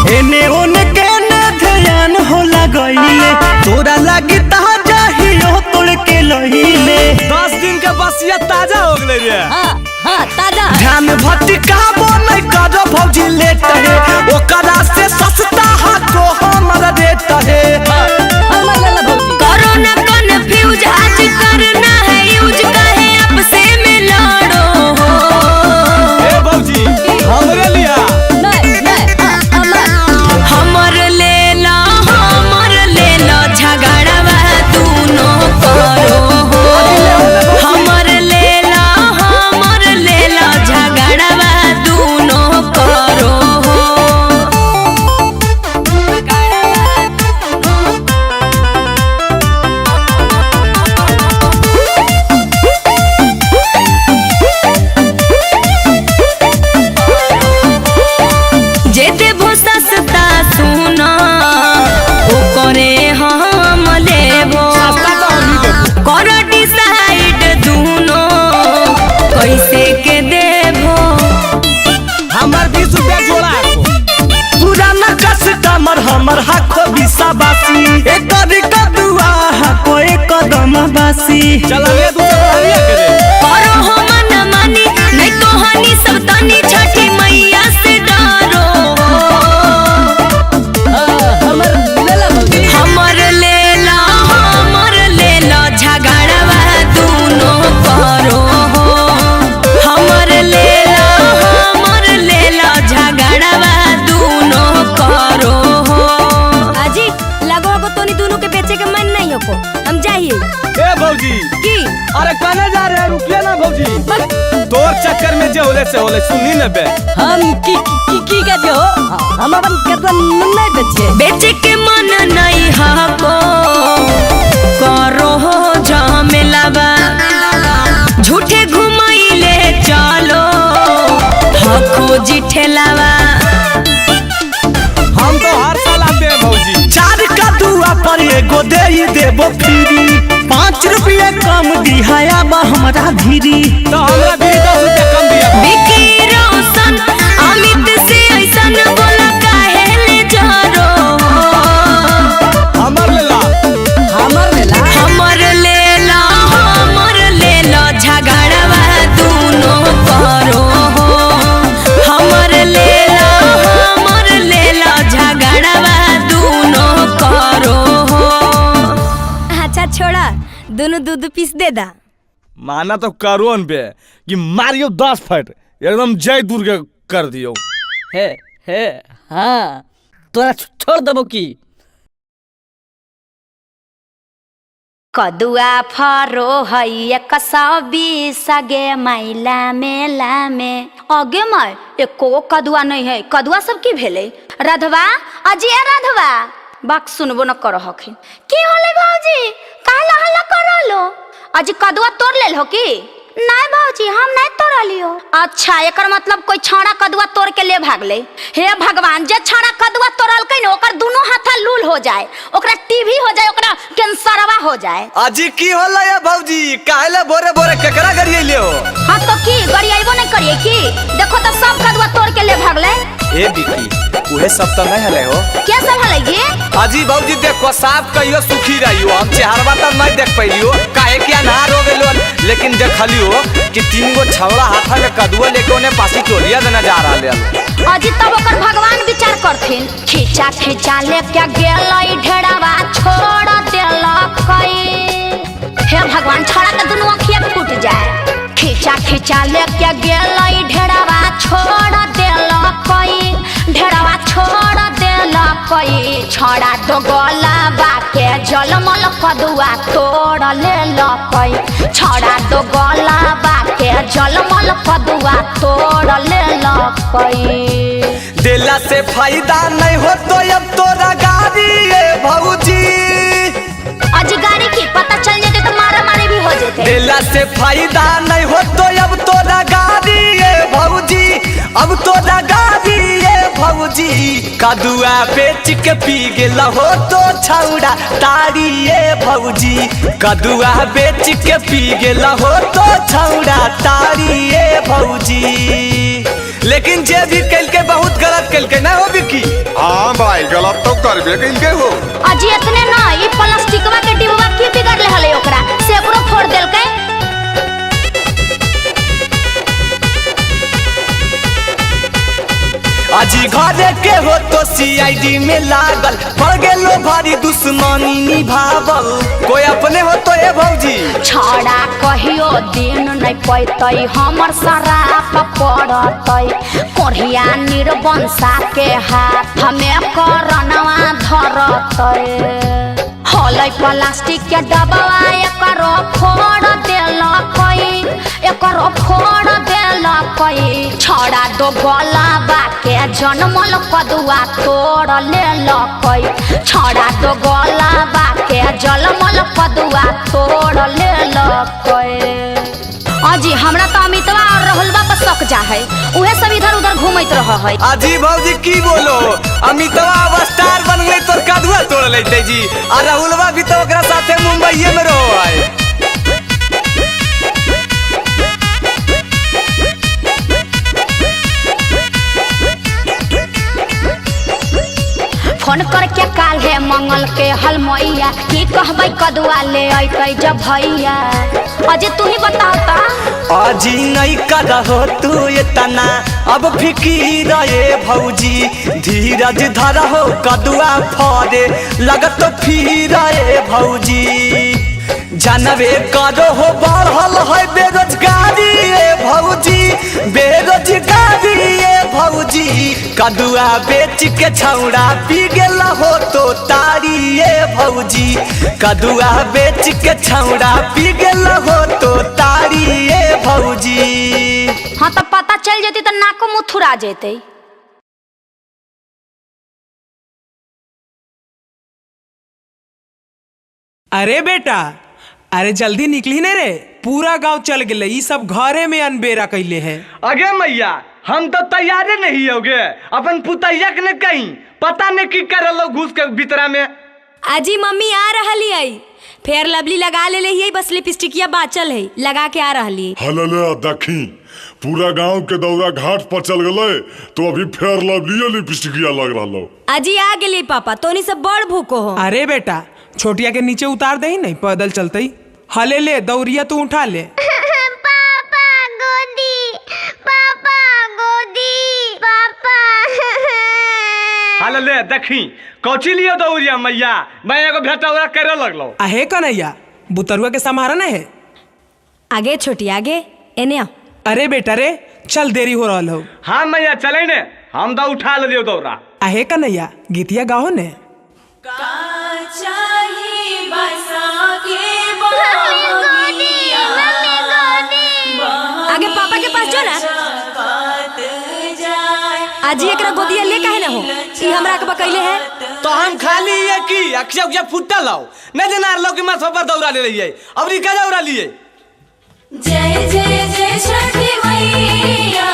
एने ओने के ना ध्यान होला गईले तोरा लागी ताजा हियो तोड़ के लहीले। 10 दिन के बसिया ताजा हो गले रे। हाँ हाँ ताजा ध्यान भटकाबो नहीं करो भौजी लेट है ओकरा से सस्ता हाथो हमर रेट है। हमर लेला भौजी करो ना कन्फ्यूज आज करना है यूज कहे आपसे में लड़ो। ए भौजी हमरे लिया नहीं हमर ले लो झगड़वा दोनों करो हो। हमर ले लो झगड़वा दोनों करो हो। जेते भोसस्ता सुना ओ करे हम लेबो। कर डिसाइड दूनो कैसे के देबो। हमर 20 रुपया जोड़ा पुराना कस्टमर हमर हाखो बिसाबासी एकर कदुआ हाको एक कदम बासी। चल ले दूसरा लिया करे। करो हो मन मानी नहीं तो हनी सब तनी छठी मैया से डरो। हमर लेला भौजी हमर ले लो झगड़वा दोनों करो हो। हमर ले लो झगड़वा दोनों करो हो। आजी लगो को तोनी दोनों के बेचे के मन नहीं हो को हम जाइए। ए भौजी की अरे कहने जा रहे हैं रुकिए ना भौजी। तोर चक्कर में जे होले से होले सुनी न बे। हम की कहते हो हम अपन कदुआ नहीं बेचे। बेचे के मन नहीं हको करो हो झमेलावा। झूठे घुमाइले चलो हको जी ठेलावा। हम तो हर साल आते हैं भौजी। 4 कदुआ पर एगो दे देबो फ्री 5 रुपया कम दिहाया बा हमरा धीरी। तो हमरा भी 10 रुपया कम दिया। विकी रोशन अमित से ऐसन बोला काहे ले जरो। हमर लेला हमर लेला हमर ले लो झगड़वा दोनों करो हो। हमर ले लो झगड़वा दोनों करो हो। अच्छा छोड़ा दोनों दूध पीस दे दा। माना तो करो न बे कि मारियो 10 फट एकदम जय दुर्गा कर दियो। हे हाँ तोरा छोड़ देबो की। कदुआ फरो है 120 गे मैला मेला में। अगे माय एको कदुआ नहीं है। कदुआ सब की भेले? राधवा अजिया राधवा बाक सुनबो न कर हखिन। की होले भौजी काला हल्ला करलो? आज कदुआ तोड़ लेल हो की? नहीं भौजी हम नहीं तोड़ लियो। अच्छा एकर मतलब कोई छाड़ा कदुआ तोड़ के ले भागले। हे भगवान जे छाड़ा कदुआ तोड़ल के न ओकर दोनों हाथा लूल हो जाए, ओकरा टीबी हो जाए, ओकरा कैंसरवा हो जाए। अजी की होला या भौजी काहेला बोरे बोरे केकरा गरिए हो? हां तो की गरियाइबो नहीं करिए की? देखो तो सब कदुआ तोड़ के ले भागले। ए बिकी उहे सब तो नहीं हले हो। क्या सब हले जी? अजी भौजी देखो साफ कहियो सुखी रहियो, हम चेहरवा त नहीं देख पैलियो काहे कि अनहार हो गेलो, लेकिन देखलियो कि 3 गो छौड़ा हाथा में कदुआ लेके ओने पासी टोलिया देना जा रहले। अजी तब ओकर भगवान विचार करथिन। खींचा खींचा लेके गेलई ढेड़ावा छोड़ देलकई। हे भगवान छाड़ा के दोनों अखिया फूट जाए। खींचा खींचा लेके गेलई ढेड़ावा छोड़ देलकई, ढेड़ावा छोड़ देलकई। छड़ा दो गोला बाके जलमल कदुआ तोड़ लेलकई। छड़ा दो गोला बाके जलमल कदुआ तोड़ लेलकई। देला से फायदा नहीं हो तो अब तोरा गाड़ी ए भौजी। अजी गाड़ी की पता चल जाते तो मारा मारी भी हो जाते। देला से फायदा नहीं हो तो अब तोरा गाड़ी ए भौजी, अब तोरा गाड़ी ए भौजी। कदुआ बेच के पी गेला हो तो छौड़ा तारी ए भौजी। कदुआ बेच के पी गेला हो तो छौड़ा तारी ए भौजी। लेकिन जे भी कल के बहुत गलत कल के ना हो बिकी। हाँ भाई गलत तो करबे कइल के हो। अजी इतने ना ई प्लास्टिकवा के डिब्बा की बिगाड़ ले हले ओकरा से ओकरो फोड़ देल के। अजी घरे के हो तो सीआईडी में लागल, पड़ गेलो भारी दुश्मनी निभावल। कोई अपने हो तो ए भौजी छड़ा कहियो दिन नहीं पैतई हमर शराप पड़तई। कोढ़िया निर्वंशा के हाथ में करनवा धरतई। होलै प्लास्टिक के डब्बा एकरो फोड़ देलकई, एकरो फोड़ देलकई। छड़ा दो गोला बाके जनमल कदुआ तोड़ लेलकई। छड़ा दो गोला बाके जलमल कदुआ तोड़ लेलकई। अजी हमरा तो अमितवा और राहुलवा पर शक जा है, उहे सब इधर उधर घूमत रह है। अजी भौजी की बोलो, अमितवा अब स्टार बन गई तो कदुआ तोड़ लेते जी, और राहुलवा भी तो ओकरा साथे मुंबई में रहो है। फोन करके काल है मंगल के हलमैया की कहबै कदुआ ले अइतै जब भैया। अजी तू ही बताओ ता। अजी नहीं कर हो तू इतना अब फिकीर ए भौजी। धीरज धर हो कदुआ फरे लगत फिर ए भौजी। जानबे करो हो बढ़ल है बेरोजगारी ए भौजी, बेरोजगारी ए भौजी। कदुआ बेच के छौड़ा पी गेला हो तो तारी ए भौजी। कदुआ बेच के छौड़ा पी गेला हो तो तारी ए भौजी। हाँ तो पता चल जेती तो नाको मुँह थुरा जेते। अरे बेटा अरे जल्दी निकली ने रे, पूरा गांव चल गए, ई सब घरे में अनबेरा कैले है। अगे मैया हम तो तैयारे नहीं होगे, अपन पुतैया के ने कहीं पता नहीं की कर लो घुस के भीतरा में। अजी मम्मी आ रहली है, फेर लवली लगा ले है, बस लिपस्टिकिया बाचल है, लगा के आ रहली। हलले देखी पूरा गांव के दौरा घाट पर चल गए तो अभी फेर लवली लिपस्टिकिया लग रहा। अजी आ गेली पापा, तोनी सब बड़ भूको हो। अरे बेटा छोटिया के नीचे उतार दे, नहीं पैदल चलते ही। हले ले दौरिया तू उठा ले। पापा गोदी, पापा गोदी, पापा। हाल ले देखी कौची लियो दौरिया मैया, मैं एगो भेटौरा करे लगलो। आहे कन्हैया बुतरुआ के समारा न है। आगे छोटी आगे एने आ। अरे बेटा रे चल देरी हो रहा हो। हाँ मैया चले ने, हम तो उठा लियो दौरा। आहे कन्हैया गीतिया गाओ ने। आगे पापा के पास जो ना। आज एकरा गोदिया ले काहे ना हो, ई हमरा के बकैले है। तो हम खाली ये की अक्षय उक्षय फुट्टा लाओ, नहीं देना लो कि मैं सब पर दौरा ले लिए, अब रिका दौरा लिए। जय जय जय छठी मैया,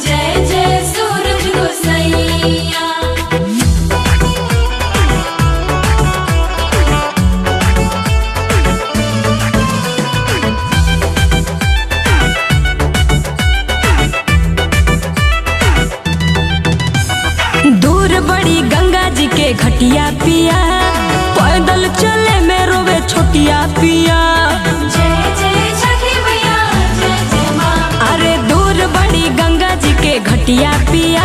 जय जय सूरज गोसैया। दूर बड़ी गंगा जी के घटिया पिया, पैदल चले में रोवे छोटिया पिया। जय जय छठी मैया, जय जय माँ। अरे दूर बड़ी गंगा जी के घटिया पिया,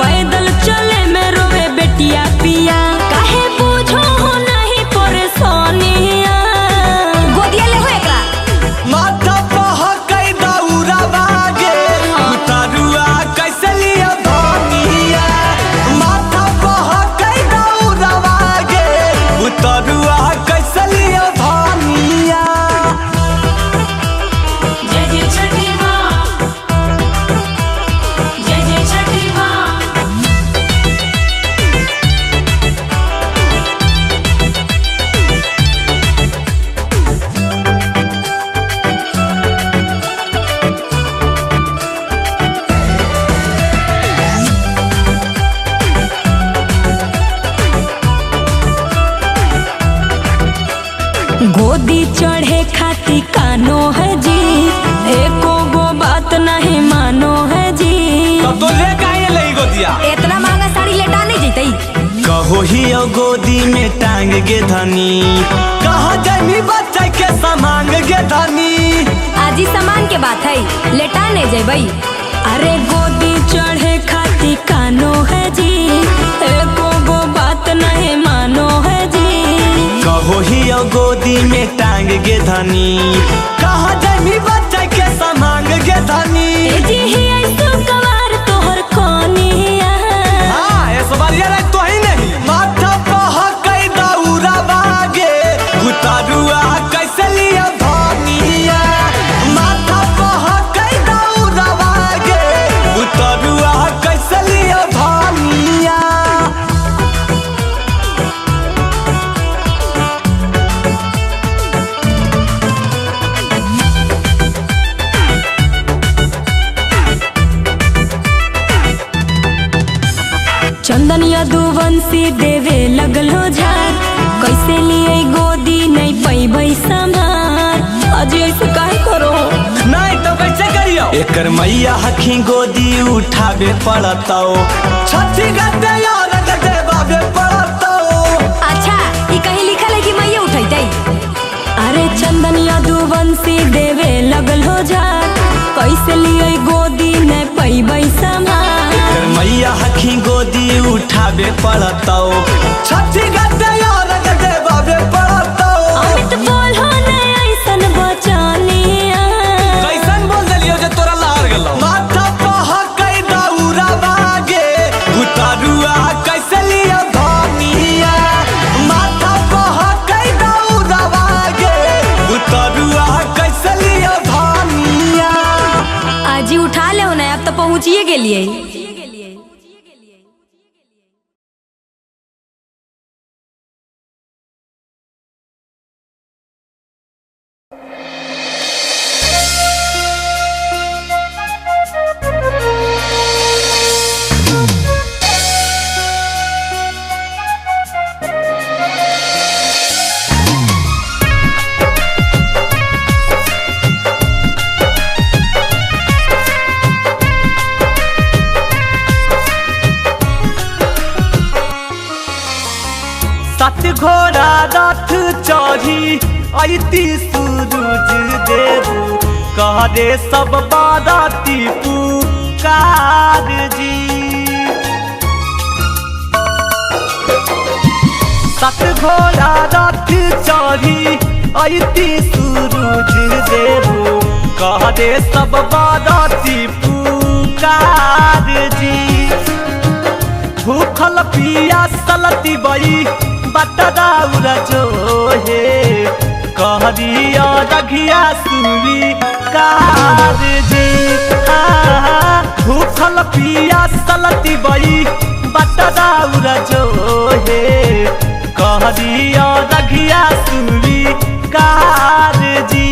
पैदल चले में रोवे बेटिया पिया। काहे पूछो हो नहीं परेशानिया, गोदिया ले हो एकरा। माथा पह कई दौरा बागे उतारुआ कैसे लिया धनिया। माथा पह कई दौरा बागे उतारुआ कैसे लिया धनिया। जय जय छठी माँ, जय जय छठी माँ। गोदी चढ़े खाती कानो है जी, एको गो बात नहीं मानो है जी। तब तो ले काहे लई गोदिया। इतना महंगा साड़ी लेटा नहीं जैतई। कहो ही गोदी में टांग गे धनी, कहा जमी बच्चा के समांग गे धनी। आज ही सामान के बात है, लेटा नहीं जेबई। अरे गोदी चढ़े खाती कानो है जी, एको गो बात नहीं मानो है जी। कहो ही गोदी में टांग गे धनी, कहा जमी बच्चा के समांग गे धनी। ए जी ही ऐसो कवार तोहर कोनिया। हाँ ये सवालिया रे तो ही नहीं। माथा पह कई दौरा बागे उतारुआ कैसे लिया धनिया। माथा पह कई दौरा बागे उतारुआ कैसे लिया धनिया। चंदन यदुवंशी देवे लगलो झार, कैसे लिए गोदी नहीं पैबै संभार। अजी ऐसे काहे करो, नहीं तो कैसे करियो। एकर मैया हखी गोदी उठावे पड़तो, छठी गते यार गते बाबे पड़तो। अच्छा ई कहीं लिखल है कि मैं ये उठैतै। अरे चंदन यदुवंशी देवे लगलो झार, कैसे लिए गोदी नहीं पैबै संभार। एकर मैया हखी गोदी उठावे पड़तो, छठी गते यार गते बाबे पड़तो। अमित बोल हो नहीं ऐसन बचानिया। कैसन बोल दलियो जे तोरा लार गेलो। माथा पह कई दौरा बागे उतारुआ कैसे लिया धनिया। माथा पह कई दौरा बागे उतारुआ कैसे लिया धनिया। आज ही उठा ले ना, अब तो पहुँचिए गेलिए। सात घोड़ा रथ चढ़ी ऐती सूरज देव, कह दे सब बाराती पुकार जी। सात घोड़ा रथ चढ़ी ऐती सूरज देव, कह दे सब बाराती पुकार जी। भूखल पियासल तिबई बटदाउरा जो हे, कहरिया रघिया सुरी कार जी। भूखल पियासल तिबई बटदाउरा जो हे, कहरिया रघिया सुरी कार जी।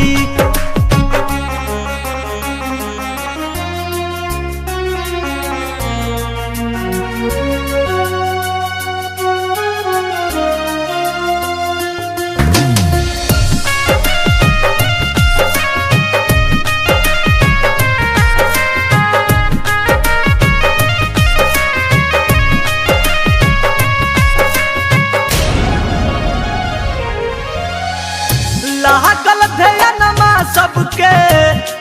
लागल ध्यानमा सबके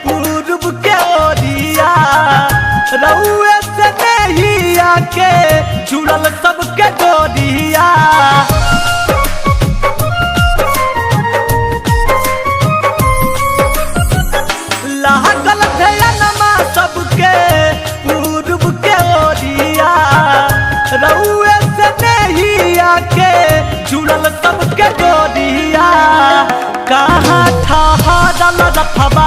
पूर्व के ओरिया रउए से नहिया के जुड़ल सबके डोरिया लागल ध्यानमा सबके पूर्व के ओरिया रउए से नहिया के जुड़ल सबके डोरिया कहाँ ठहरल रखबा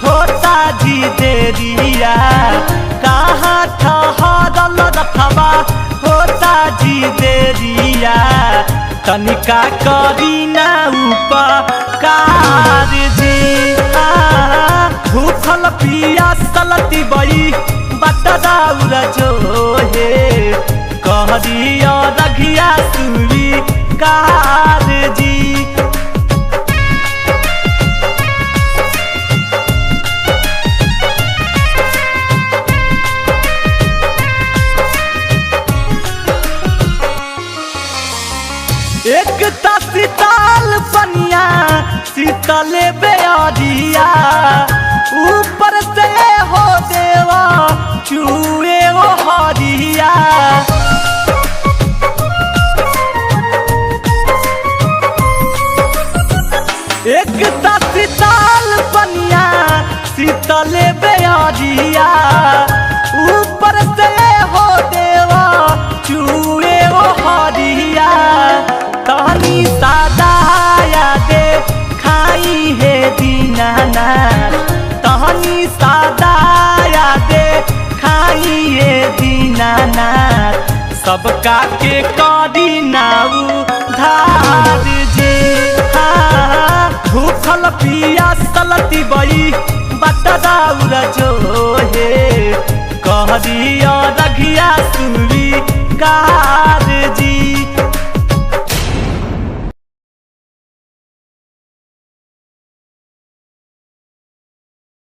होता जी देरिया कहाँ ठहरल रखबा होता जी देरिया तनिका करी ना उपकार जी भूखल पियासल तिबई बटदाउर जो हे कहरिया रघिया सुई कार जी एक शीतल पनिया शीतले बेअरिया ऊपर से हो देवा चूए हो हरिया एक शीतल पनिया शीतले बेअरिया ऊपर से हो देवा चूए हो हरिया तहनी सादाया दे खाई है दीनाना तहनी सादाया दे खाई है दीनाना सबका के करी नाऊ धार जे भूखल पियासल तिबई बटदाउर जो हे कहरिया रघिया सुई कार जी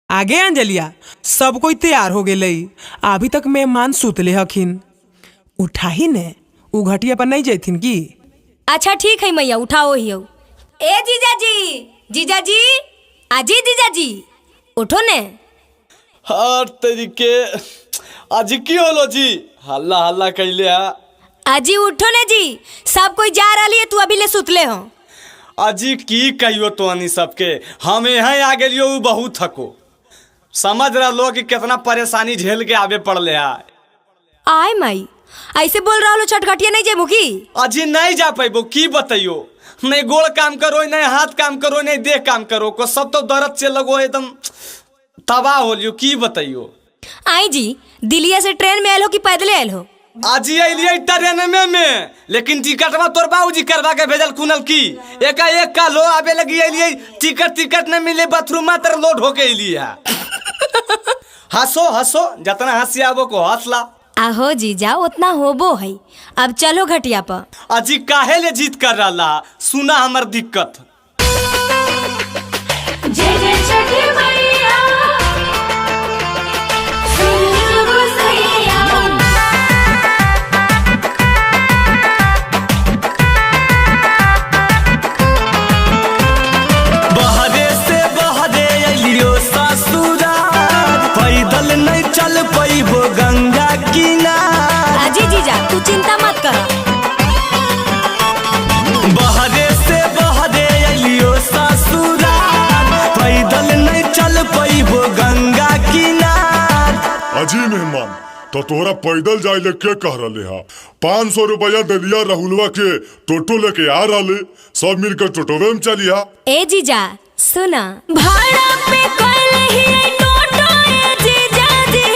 आगे अंजलिया सब कोई तैयार हो गए अभी तक मेहमान सुतले हखिन उठा ही ने उ घटिया पर नहीं जैथिन की। अच्छा ठीक है मैया उठाओ ही हो। ए जीजाजी जीजाजी आजी जीजाजी उठो ने। हर तरीके आज की होलो जी हल्ला हल्ला कैले हा आजी उठो ने जी सब कोई जा रही है तू अभी ले सुतले हो। अजी की कहियो तो अनी सबके हम यहाँ आ गेलियो बहुत थको समझ रहा लो कि कितना परेशानी झेल के आवे पड़ले है। आय माई ऐसे बोल रहा लो छटखटिया नहीं जेबू की। अजी नहीं जा पाइबो की बताइयो नहीं गोड़ काम करो नहीं हाथ काम करो नहीं देह काम करो को सब तो दर्द से लगो एकदम तबाह हो लियो की बताइयो। आई जी दिल्ली से ट्रेन में आयल हो कि पैदल आयल हो। आज अलिए ट्रेन में लेकिन टिकटवा तोर बाबूजी करवा के भेजल कुनल की एक का लो आबे लगी अलिए टिकट न मिले बाथरूम तर लोड होके अलिए हंसो हंसो जितना हंसी आबो को हंसला। आहो जीजा उतना होबो है अब चलो घटिया पर। अजी काहे ले जीत कर रहा सुना हमर दिक्कत। जय जय छठी मैया बहरे से बहरे अलियो ससुराल पैदल नहीं चल पैबो गंगा किनार। अजी जीजा तू चिंता मत कर। बहरे से बहरे अलियो ससुराल पैदल नहीं चल पैबो गंगा किनार। अजी मेहमान तो तोरा पैदल जाए ले के कह रहे हा 500 रुपया दलिया राहुलवा के टोटो लेके आ रहे सब मिलकर टोटोवे में चलिया। ए जीजा सुना भाड़ा पे कल ही टोटो ए जीजा जी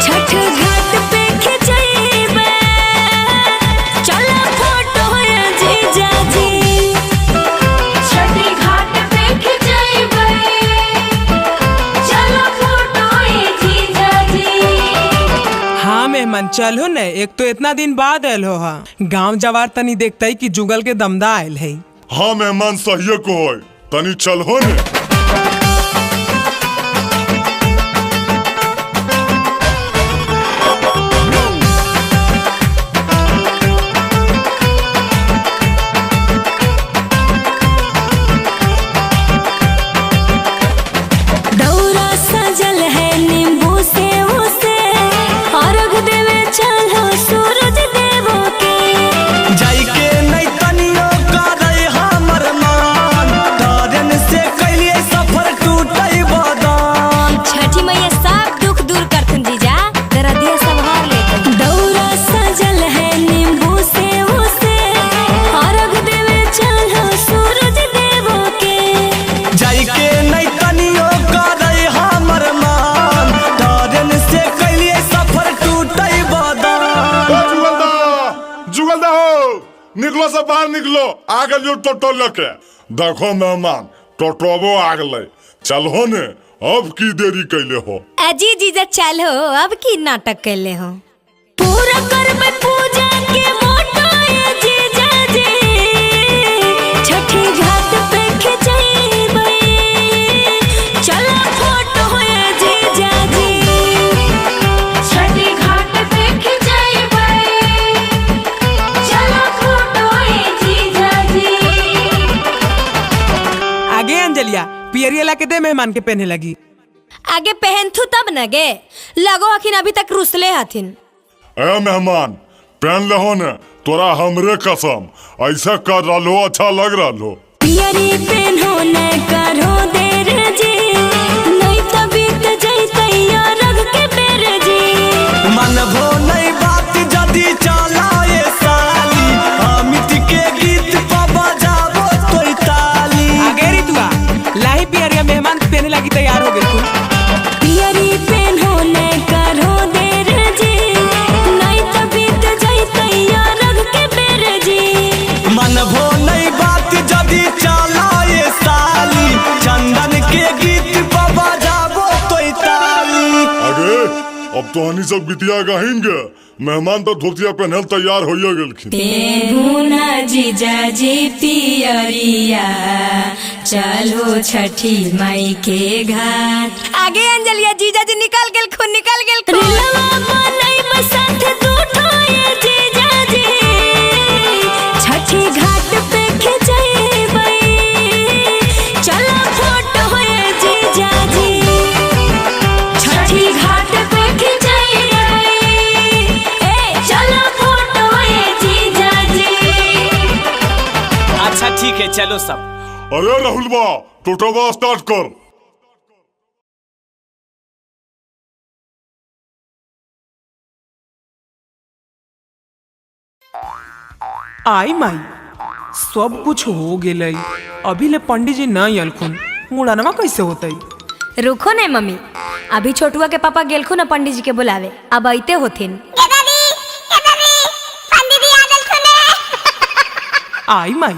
छठ घाट पे खिंचैबे चलो फोटो ए जीजा जी छठी घाट पे खिंचैबे चलो फोटो ए जीजा जी। हाँ मेहमान चलो न एक तो इतना दिन बाद आयल हो हा गाँव जवार तनी देखते कि जुगल के दमदा आयल है। हाँ मेहमान सही को होय तनी चल हो ने। आ गलियो टोटो लेके। देखो मेहमान टोटोबो आ गए, चलो ने अब की देरी कैले हो। अजी जीजा चलो अब की नाटक कैले हो। पूरा करबे पूजा के मोटो ये जीजा जी, छठी घाट पे खिंचैबै, चलो फोटो ये जीजा जी। छठी घाट पे खिंचैबै, चलो फोटो ये जीजा जी। आगे अंजलिया पियरिया ला के दे, मेहमान के पहने लगी। आगे पहन थू तब न गे, लगो हखिन अभी तक रुसले हथिन। ए मेहमान पहन ले हो ने, तोरा हमरे कसम ऐसा कर रहा अच्छा लग रहा। पियरी पहनो न करो देर जी, नहीं तभी त जैतै रग के बेर जी। मनभो नहीं बात जदी चला ये साली, अमित के गीत पर बजाबो तोई ताली। आगे रितुआ लाही पियरिया मेहमान के पहने लगी, तैयार हो गई तू। पियरी पहनो न करो देर जी, नहीं तभी त जैतै रग के बेर जी। मनभो नहीं बात जदी चला ये साली, चंदन के गीत पर बजाबो तोई ताली। अरे अब तो हनी सब बितिया गाहिंगे, मेहमान तो धोतिया पहनल तैयार हो गेलखिन। तेहुना जीजा जी पियरिया, चलो छठी माई के घाट। आगे अंजलिया जीजा जी निकल गेल खून, निकल गेल खून। रिलवा बनई बसात दूठो ये जीजा जी, छठी घाट पे खिंचैबै, चलो फोटो ये जीजा जी। छठी घाट पे खिंचैबै, चलो फोटो ये जीजा जी। अच्छा ठीक है चलो सब। अरे राहुल बा टोटोबा स्टार्ट कर। आई माई सब कुछ हो गेलै, अभी ले पंडित जी नहीं अलखुन, मुड़नवा कैसे होतई? रुको ने मम्मी, अभी छोटुआ के पापा गेलखु न पंडित जी के बुलावे, अब आइते होथिन। आई माई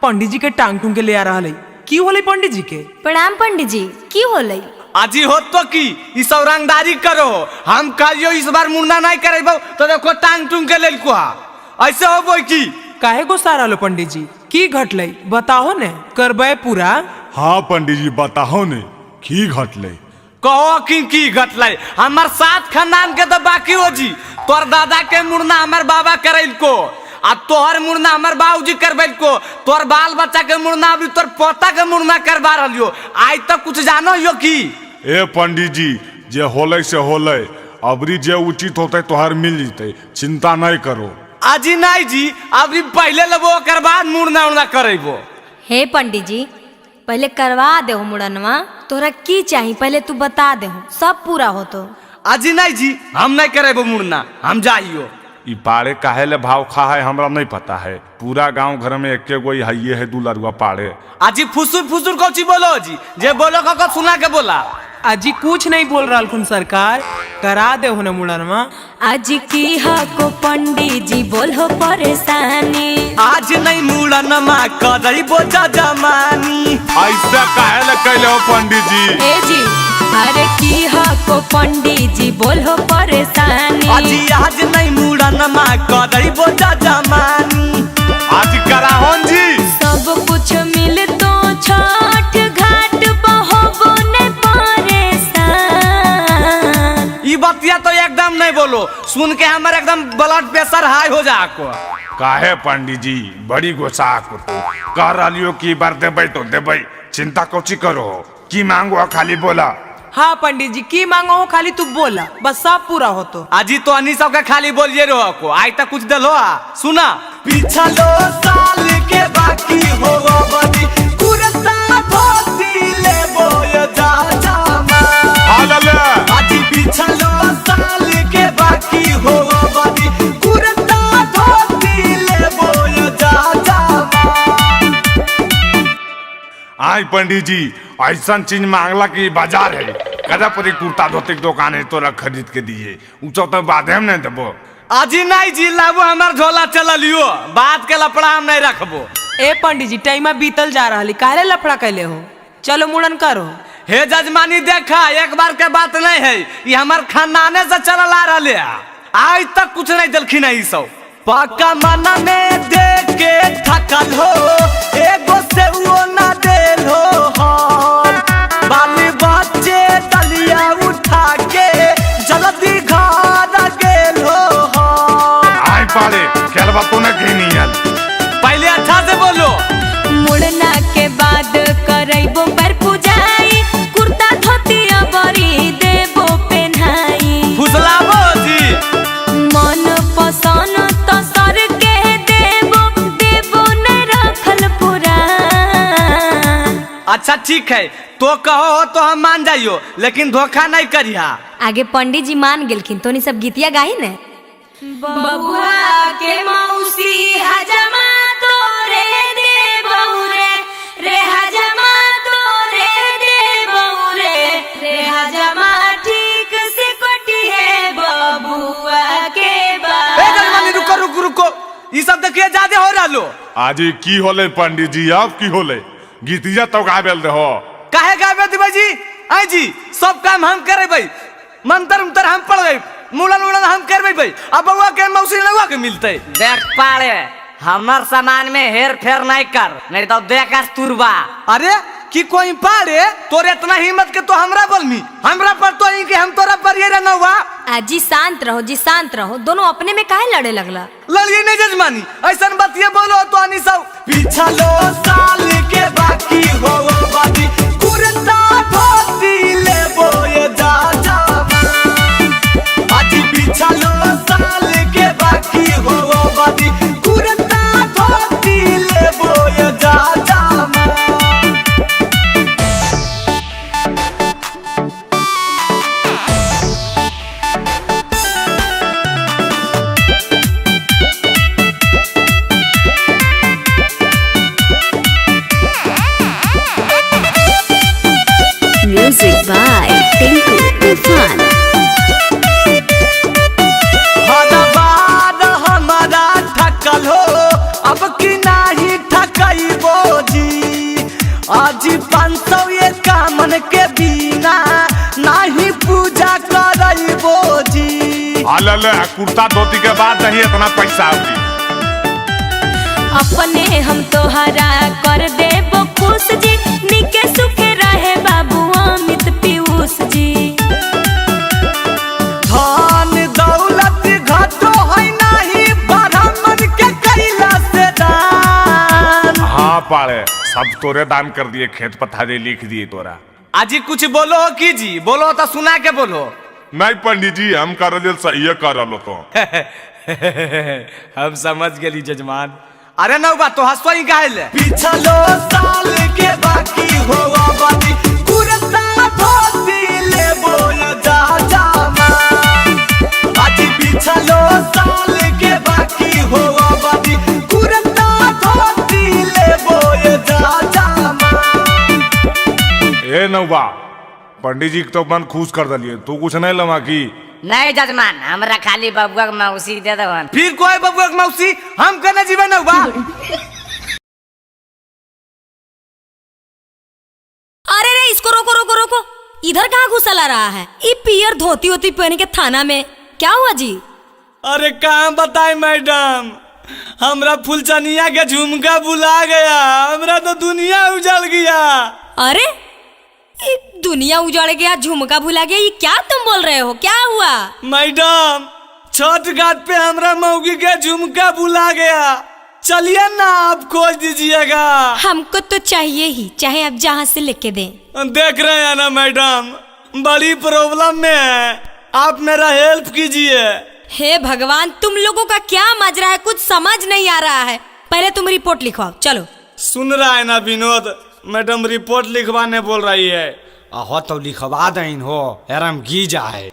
पंडित जी के टांग टूंग के ले आ रहा है, की होले पंडित जी के? प्रणाम पंडित जी, की होलै? आजी हो तो की ई सब रंगदारी करो, हम कहियो इस बार मुन्ना नहीं करेबो तो देखो टांग टूंग के लेल को ऐसे होबो की। काहे गुस्सा रहलो पंडित जी, की घटलै बताओ ने, करबै पूरा। हाँ पंडित जी बताओ ने की घटले। कहो की घटलै, हमार 7 खानदान के तो बाकी हो जी। तोर दादा के मुन्ना हमार बाबा करैल को, आ तोहर मुन्ना हमार बाबूजी करबैल को, तोर बाल बच्चा के मुन्ना अभी तोर पोता के मुन्ना करबा रहलियो। आज तक कुछ जानो यो की? ए पंडित जी जे होले से होले, अबरी जे उचित होते तोहर मिल जते, चिंता नहीं करो। आजी नहीं जी, अभी पहले लेबो ओकर बाद मुन्ना उन्ना करेबो। हे पंडित जी पहले करवा दे हो मुड़नवा, तोरा की चाहिए पहले तू बता दे हो, सब पूरा हो तो। आजी नहीं जी हम नहीं करेबो मुन्ना, हम जाइयो। ई पाड़े काहे ले भाव खा है हमरा नहीं पता है, पूरा गांव घर में एके गो हइये है दुलरुआ पाड़े। आजी फुसुर फुसुर कौची बोलो जी, जे बोलो को सुना के बोला। अजी कुछ नहीं बोल रहा खुन सरकार, करा दे हो न मुड़नवा। आज की को पंडित जी बोलो परेशानी, आज नहीं मुड़नमा करैबो जजमानी। ऐसा काहे ले कैले हो पंडित जी? ए जी अरे की को पंडित जी बोलो परेशानी, आज नहीं मुड़नमा करैबो जजमानी। आज कराहोन जी सब कुछ मिल तो छठ घाट बहोबो ने परेशान। ई बतिया तो एकदम नहीं बोलो, सुन के हमारे एकदम ब्लड प्रेशर हाई हो जा को। काहे पंडित जी बड़ी गुस्सा को तो कह रहा की बार देबै तो देबै, चिंता कोची करो, की मांगो खाली बोला। हाँ पंडित जी की मांगो हो खाली तू बोला, बस सब पूरा हो तो। आजी तो अन्नी सबके खाली बोलिए रहो को, आज तक कुछ दलो सुना। पिछलो साल के बाकी हो बदी, कुरता धोती लेबो ये जा जामा। आज पिछलो साल के बाकी हो बदी, कुरता धोती लेबो ये जा जामा। आई पंडित जी ऐसा चीज मांगला की बाजार है, कदा पर कुर्ता धोती की दुकान है तोरा खरीद के दिए, ऊंचा तो बाद हम नहीं देबो। आजी नहीं जी लाबो हमार झोला चल लियो, बात के लपड़ा हम नहीं रखबो। ए पंडित जी टाइमा बीतल जा रहा काहे लफड़ा कैले हो? चलो मुड़न करो। हे जजमानी देखा, एक बार के बात नहीं है, ये हमार खानदाने से चल आ रहा है। आज तक कुछ नहीं दलखी नहीं सब पक्का मना में दे के थकल हो, एगो से वो ना देल हो हाल। बाली बच्चे दलिया उठा के जल्दी घर गेल हो हाल। आई पाले क्या बात तो ना कहनी यार, पहले अच्छा से बोलो। मुड़ना के बाद करैबो पर पूजाई, कुर्ता धोतिया बरी देबो पहनाई। फुसलाबो जी मन पसंद तो सर के देबो, देबो न रखल पुरान। अच्छा ठीक है, तो कहो तो हम मान जाइयो, लेकिन धोखा नहीं करिया। आगे पंडित जी मान गेलखिन तो सब गीतिया गाई ने। बबुआ के मौसी हजमा तोरे दे बहुरे, रे हजमा तोरे दे बहुरे, रे हजमा ठीक से कटी है बबुआ के बाल। ए जजमानी रुको रुको रुको, ये सब देखिए ज्यादा हो रहा लो। आज ये की होले पंडित जी, आप की होले गीतिया तो गाबेल रहो। काहे गाबे दिबे जी? आई जी सब काम हम करे भाई, मंत्र मंत्र हम पढ़े, मुड़न उड़न हम करबे भाई। अब बउआ के मौसी लगवा के मिलते। देख पाड़े, हमार सामान में हेर फेर नहीं कर, नहीं तो देख तुरबा। अरे कि कोई पाड़े तोरे इतना हिम्मत के तो हमरा बोलमी, हमरा पर तो ही कि हम तोरा पर ये रहना हुआ। जी शांत रहो जी, शांत रहो। दोनों अपने में काहे लड़े लगला? लड़िए नहीं जजमानी, ऐसा बतिया बोलो तो आनी सब पीछा लो साल के बाकी हो बाकी कुरता धोती ले बोए जा जा। आज पीछा लो साल के बाकी हो बाकी कुरता धोती ले बोए जा जा। म्यूजिक बाय टिंकू तूफान। हमारा ठकल हो अब की नहीं ठकई बोजी। आज 500 ये कामन के बिना नहीं पूजा करई बोजी। आले कुर्ता धोती के बाद नहीं इतना पैसा होगी। अपने हम तोहरा कर देबो खुश जी, निके सुखे रहे बाबू अमित पीयूष जी। धन दौलत घटो है नहीं, ब्राह्मण के कैला से दान। हाँ पाले सब तोरे दान कर दिए, खेत पथारे लिख दिए तोरा। आजी कुछ बोलो हो की जी, बोलो तो सुना के बोलो। नहीं पंडित जी हम कर दिल सही कर लो तो। हम समझ गेली जजमान। अरे नौ बात तो हंसवा ही गायल पीछा लो साल के बाकी हो बाकी कुरता धोती ले बोया जा जा। आज पीछा लो साल के बाकी हो बाकी कुरता धोती ले बोया जा जा। ए नौबा पंडित जी तो मन खुश कर दिए, तू कुछ नहीं लमा की? नहीं जजमान, हमरा खाली बबुआ के मौसी दे दवन। फिर कोई बबुआ के मौसी हम कहने जीवन नौबा। अरे रे इसको रोको रोको रोको, इधर कहाँ घुसा रहा है? ये पियर धोती होती पहन के थाना में क्या हुआ जी? अरे कहाँ बताए मैडम, हमरा फुलचनिया के झुमका बुला गया, हमरा तो दुनिया उजड़ गया। अरे ये दुनिया उजड़ गया, झुमका भुला गया, ये क्या तुम बोल रहे हो? क्या हुआ? मैडम छठ घाट पे हमरा मौगी के झुमका बुला गया, चलिए ना आप खोज दीजिएगा। हमको तो चाहिए ही, चाहे आप जहाँ से लेके दें। देख रहे हैं ना मैडम, बड़ी प्रॉब्लम में है, आप मेरा हेल्प कीजिए। हे भगवान, तुम लोगों का क्या माजरा है, कुछ समझ नहीं आ रहा है। पहले तुम रिपोर्ट लिखवाओ, चलो। सुन रहा है ना विनोद, मैडम रिपोर्ट लिखवाने बोल रही है। आहो तो लिखवा दें हो, यारम घी जाए।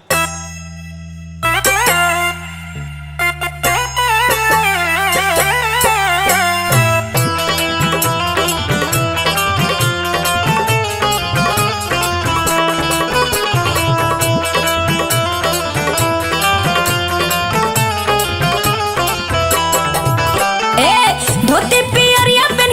धोती पियरिया पहन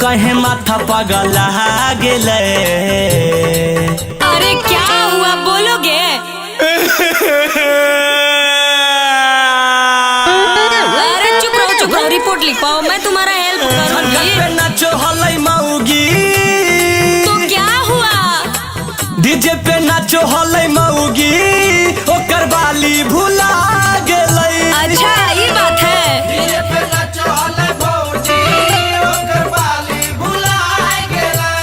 कहे माथा पगला गेले। अरे क्या हुआ बोलोगे? अरे चुप रहो रिपोर्ट लिखवाओ, मैं तुम्हारा हेल्प करूंगी। नाचो हलै मौगी। तो क्या हुआ? डीजे पे नाचो हलै मौगी, ओकर बाली भुला गेलै। अच्छा ये बात है। डीजे पे नाचो हलै मौगी, ओकर बाली भुला गेलै।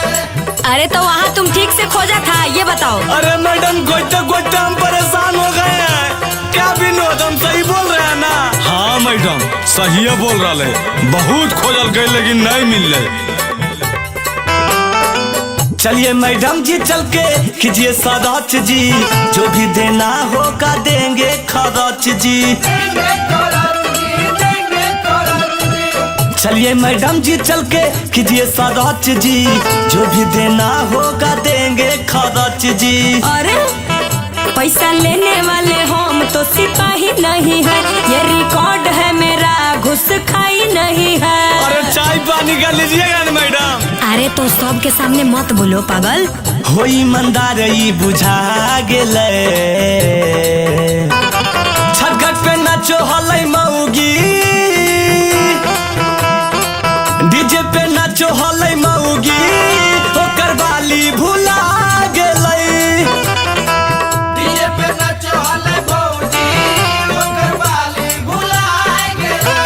अरे तो वहाँ तुम ठीक से खोजा था, ये बताओ। अरे मैडम गोइते हम परेशान हो गए हैं। क्या विनोद हम सही बोल रहे हैं ना? हाँ मैडम सही बोल रहा है, बहुत खोजल गए लेकिन नहीं मिल रहे। चलिए मैडम जी चल के कीजिए सदाच जी, जो भी देना होगा देंगे खरच जी। चलिए मैडम जी चल के कीजिए सदाच जी, जो भी देना होगा देंगे खरच जी। अरे पैसा लेने वाले हम तो सिपाही नहीं है, ये रिकॉर्ड है मेरा, घुस खाई नहीं है। अरे चाय पानी का लीजिएगा ना मैडम। अरे तो सबके सामने मत बोलो पागल। हो ईमानदार ई बुझा गेले। छटघट पे नाचो हलै मौगी, डीजे पे नाचो हलै मौगी, ओकर बाली भुला गेलै। डीजे पे नाचो हलै मौगी, ओकर बाली भुला गेलै।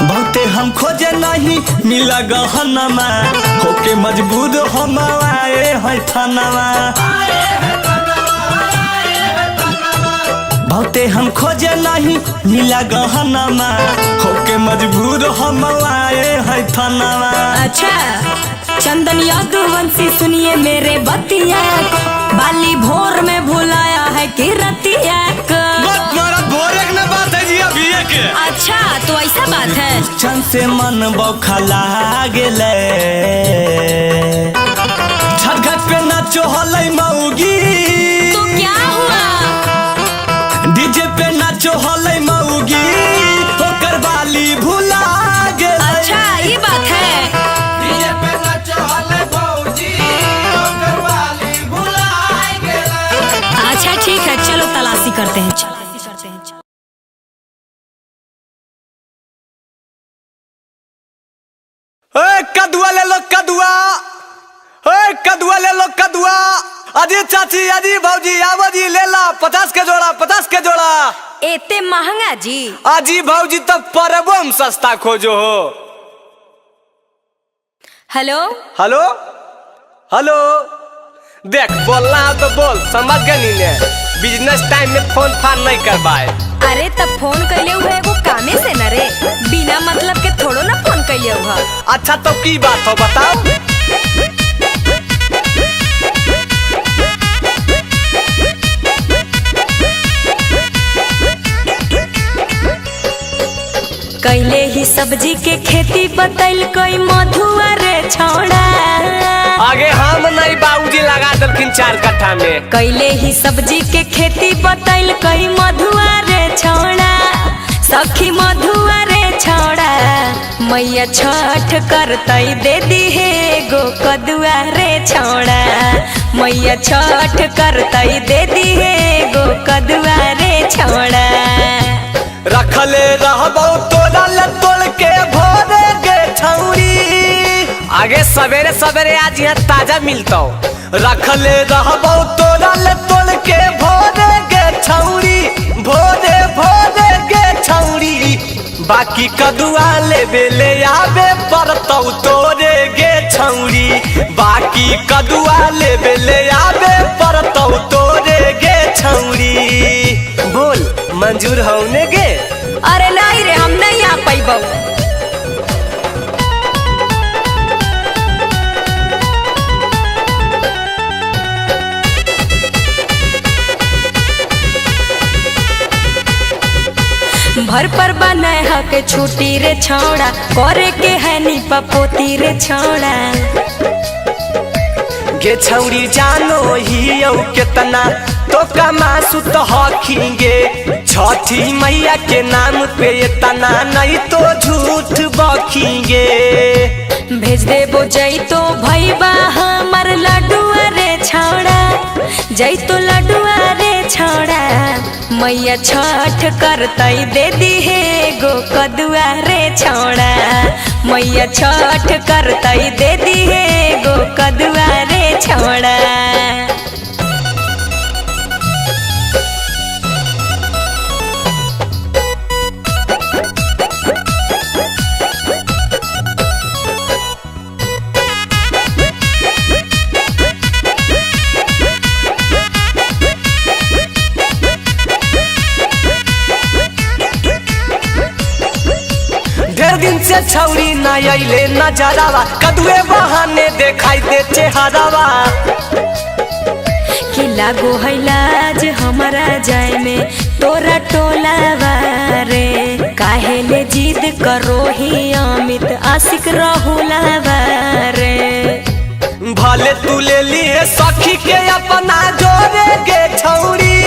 बहुते हम खोजे नहीं मिला गहनमा, होके मजबूर हम आए हैं थानावा। बहुते हम खोजे नहीं मिला गहनमा, होके मजबूर हम आए हैं थानावा। अच्छा चंदन यादवंशी सुनिए मेरे बतिया को, बाली भोर में भुलाया है कि रतिया को। बात है जी अभी के। अच्छा तो ऐसा बात है। चंद से मन बौखला गेले। छटघट पे नाचो हलै मौगी, तो क्या हुआ? डीजे पे नाचो हलै मौगी, ओकर बाली भुला गेलै। अच्छा ये बात है। डीजे पे नाचो हलै मौगी, ओकर बाली भुला गेलै। अच्छा ठीक है चलो तलाशी करते हैं। कदुआ ले लो कदुआ, कदुआ ले लो कदुआ। अजी चाची अजी भौजी आवो जी ले ला 50 के जोड़ा 50 के जोड़ा। एते महंगा जी? अजी भौजी तो परबो हम सस्ता खोजो हो। हेलो हेलो हेलो देख बोलना है तो बोल, समझ गई ने? बिजनेस टाइम में फोन फान नहीं कर पाए। अरे तब फोन कैले हुए एगो कामे से न रे, बिना मतलब के थोड़ो ना फोन कैले हुआ। अच्छा तो की बात हो बताओ। कैले ही सब्जी के खेती बतैल कोई मधुआ रे छौड़ा। आगे हम नहीं बाबूजी लगा दलखिन 4 कट्ठा में। कैले ही सब्जी के खेती बतैल कोई मधुआ रे छौड़ा, सखी मधुआ रे छौड़ा। मैया छठ करतई दे दी है गो कदुआ रे छौड़ा, मैया छठ करतई दे दी है गो कदुआ रे छौड़ा। रखले रहबो तोड़ा ले तोड़ के भोरे गे छौरी, आगे सवेरे सवेरे आज यहाँ ताजा मिलता। रखले रहबो तोड़ा ले तोड़ के भोरे गे छौरी, भोरे भोरे गे छौरी। बाकी कदुआ ले बेले आवे परतौ तोरे गे छौरी, बाकी कदुआ ले बेले आवे परतौ तोरे गे छौरी। बोल मंजूर होने गे? अरे नहीं रे हम नहीं आ पाइबो। भर पर बनाए हके छुट्टी रे छौड़ा करे के है नी पपोती रे छौड़ा गे छौरी जानो ही औ केतना तो कमासु तो हखिंगे छठी मैया के नाम पे इतना नहीं तो झूठ बखिंगे। भेज देबो जैतो भैबा हमर लड्डुआ रे छौड़ा जैतो लड्डुआ रे छौड़ा मैया छठ करतई दे दी हे गो कदुआ रे छौड़ा मैया छठ करतई दे दी हे गो कदुआ रे छौड़ा। दिन से छौरी न अइले नजरवा कदुए बहाने देखाई दे चेहरवा कि लागो है लाज हमारा जाए में तोरा टोलावा रे काहे ले जिद करो ही अमित आशिक रहुलावा रे भले तू ले लिए सखी के अपना जोरे गे छौरी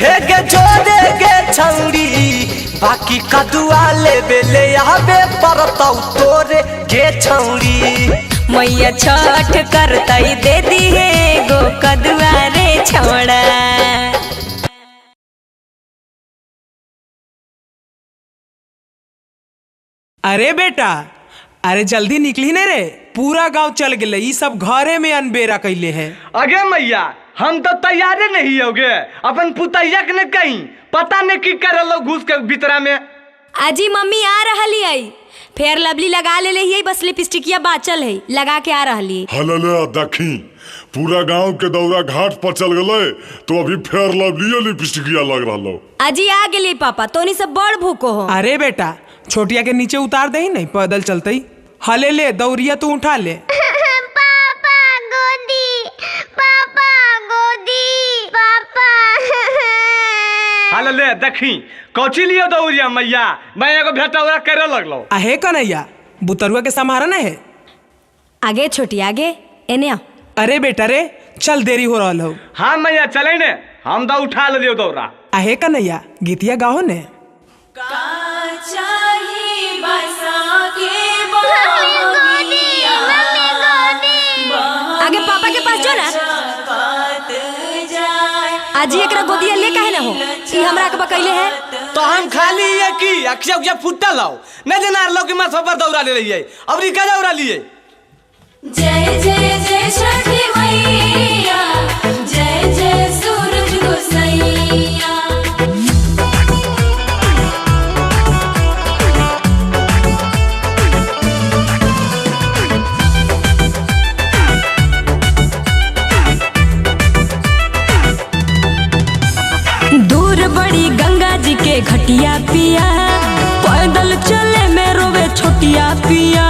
हे गे जोरे गे छौरी बाकी कदुआ ले बेले आबे परतौ तोरे गे छौरी मैया छठ करतई दे दी हे गो कदुआ रे छौड़ा। अरे बेटा अरे जल्दी निकली ने रे पूरा गांव चल गए ई सब घरे में अनबेरा कैले है। अगे मैया हम तो तैयारे नहीं होगे अपन पुतैया के ने कहीं पता नहीं की कर लो घुस के भीतरा में। आजी मम्मी आ रहली आई फेयर लवली लगा ले ही बस लिपस्टिकिया बाचल है लगा के आ रहली। हलले देखी पूरा गांव के दौरा घाट पर चल गए तो अभी फेयर लवली लिपस्टिकिया लग रहा। आजी आ गेली पापा तोनी सब बड़ भूको हो। अरे बेटा छोटिया के नीचे उतार दे नहीं पैदल चलते हले ले दौरिया तू उठा ले। पापा गोदी पापा गोदी पापा। हाल ले देखी कौची लियो दौरिया मैया मैं एगो भेटौरा करे लगलो। आहे कन्हैया बुतरुआ के समारा न है आगे छोटी आगे एने आ। अरे बेटा रे चल देरी हो रहा हो। हाँ मैया चले ने हम तो उठा लियो दौरा। आहे कन्हैया गीतिया गाओ ने आगे पापा के पास जो ना आजी एकरा गोदिया ले काहे ना हो ई हमरा के बकैले है तो हम खाली ये की अक्षय उक्षय फुट्टा लाओ न जना लो कि माथा पर दौरा ले लिए अब रिका दौरा लिए। जय जय जय छठी मैया जय जय सूरज गोसैया। दूर बड़ी गंगा जी के घटिया पिया पैदल चले में रोवे छोटिया पिया।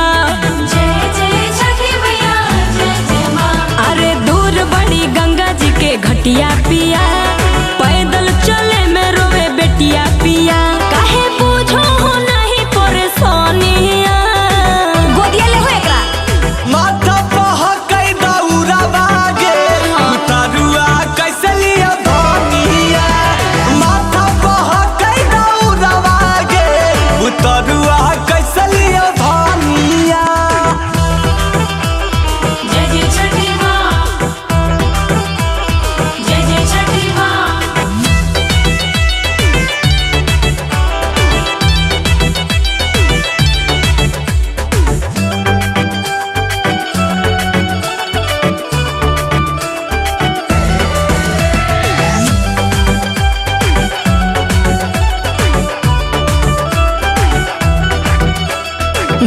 जय जय छठी मैया जय जय माँ। अरे दूर बड़ी गंगा जी के घटिया पिया पैदल चले में रोवे बेटिया पिया। काहे पूछो हो नहीं परेशानिया गोदिया ले हो एकरा माथा पह कई दौरा बागे उतारुआ कैसे लिया धनिया माथा पह कई दौरा बागे उतारुआ कैसे लिया धनिया। जय जय छठी माँ जय जय छठी माँ।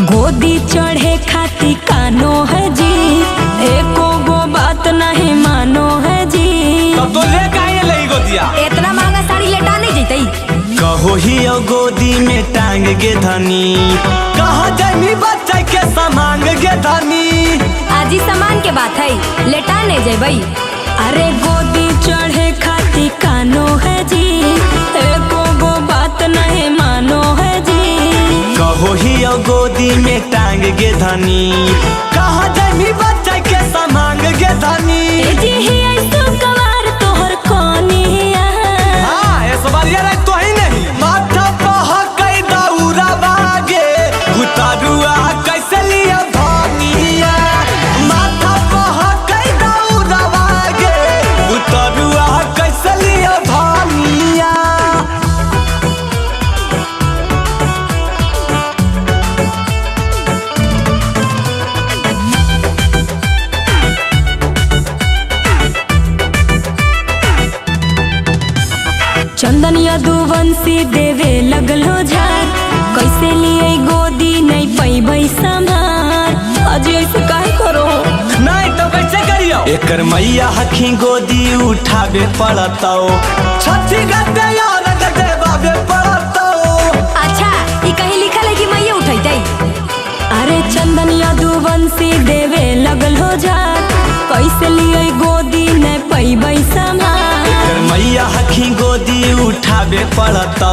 गोदी चढ़े खाती कानो है जी एको गो बात नहीं मानो है जी। तब तो ले काहे लई गोदिया इतना महंगा साड़ी लेटा नहीं जैतई कहो ही ओ गोदी में टांग गे धनी कहा जानी बच्चा के सामान गे धनी। आजी सामान के बात है लेटा नहीं जेबई। अरे गोदी चढ़े खाती कानो है जी एको गो बात नहीं मानो गोदी में टांग गे धनी कहाँ जमी बच्चा के समांग गे धनी तो ही नहीं माथा पह कई दौरा बागे गुतारुआ कैसे लिया धनिया माथा पह कई दौरा बागे गुतारुआ कैसे लिया धनिया चंदनिया दुवंशी देवे लगलो झार कैसे लिए गोदी नहीं पैबै संभार अजी ऐसे काहे करो नहीं तो कैसे करियो एकर मैया हखी गोदी उठावे पड़तो छठी गते यार गते बाबे पड़तो अच्छा ई कहीं लिखल है कि मैया उठैतै अरे चंदनिया दुवंशी देवे लगलो झार कैसे लिए गोदी नहीं पैबै संभार एकर मैया हखी गोदी उठावे पड़तो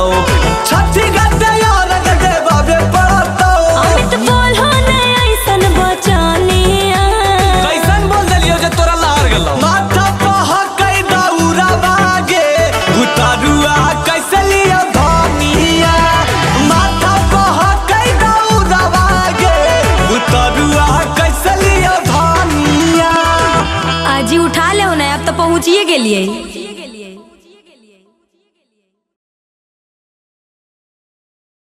छठी गते यार गते बाबे पड़तो अमित बोल हो नहीं ऐसन बचानिया कैसन बोल दलियो जे तोरा लार गेलो माथा पह कई दौरा बागे गुतारुआ कैसे लिया धनिया माथा पह कई दौरा बागे गुतारुआ कैसे लिया धनिया आजी उठा ले हो ना अब तो पहुँचिए गेलिए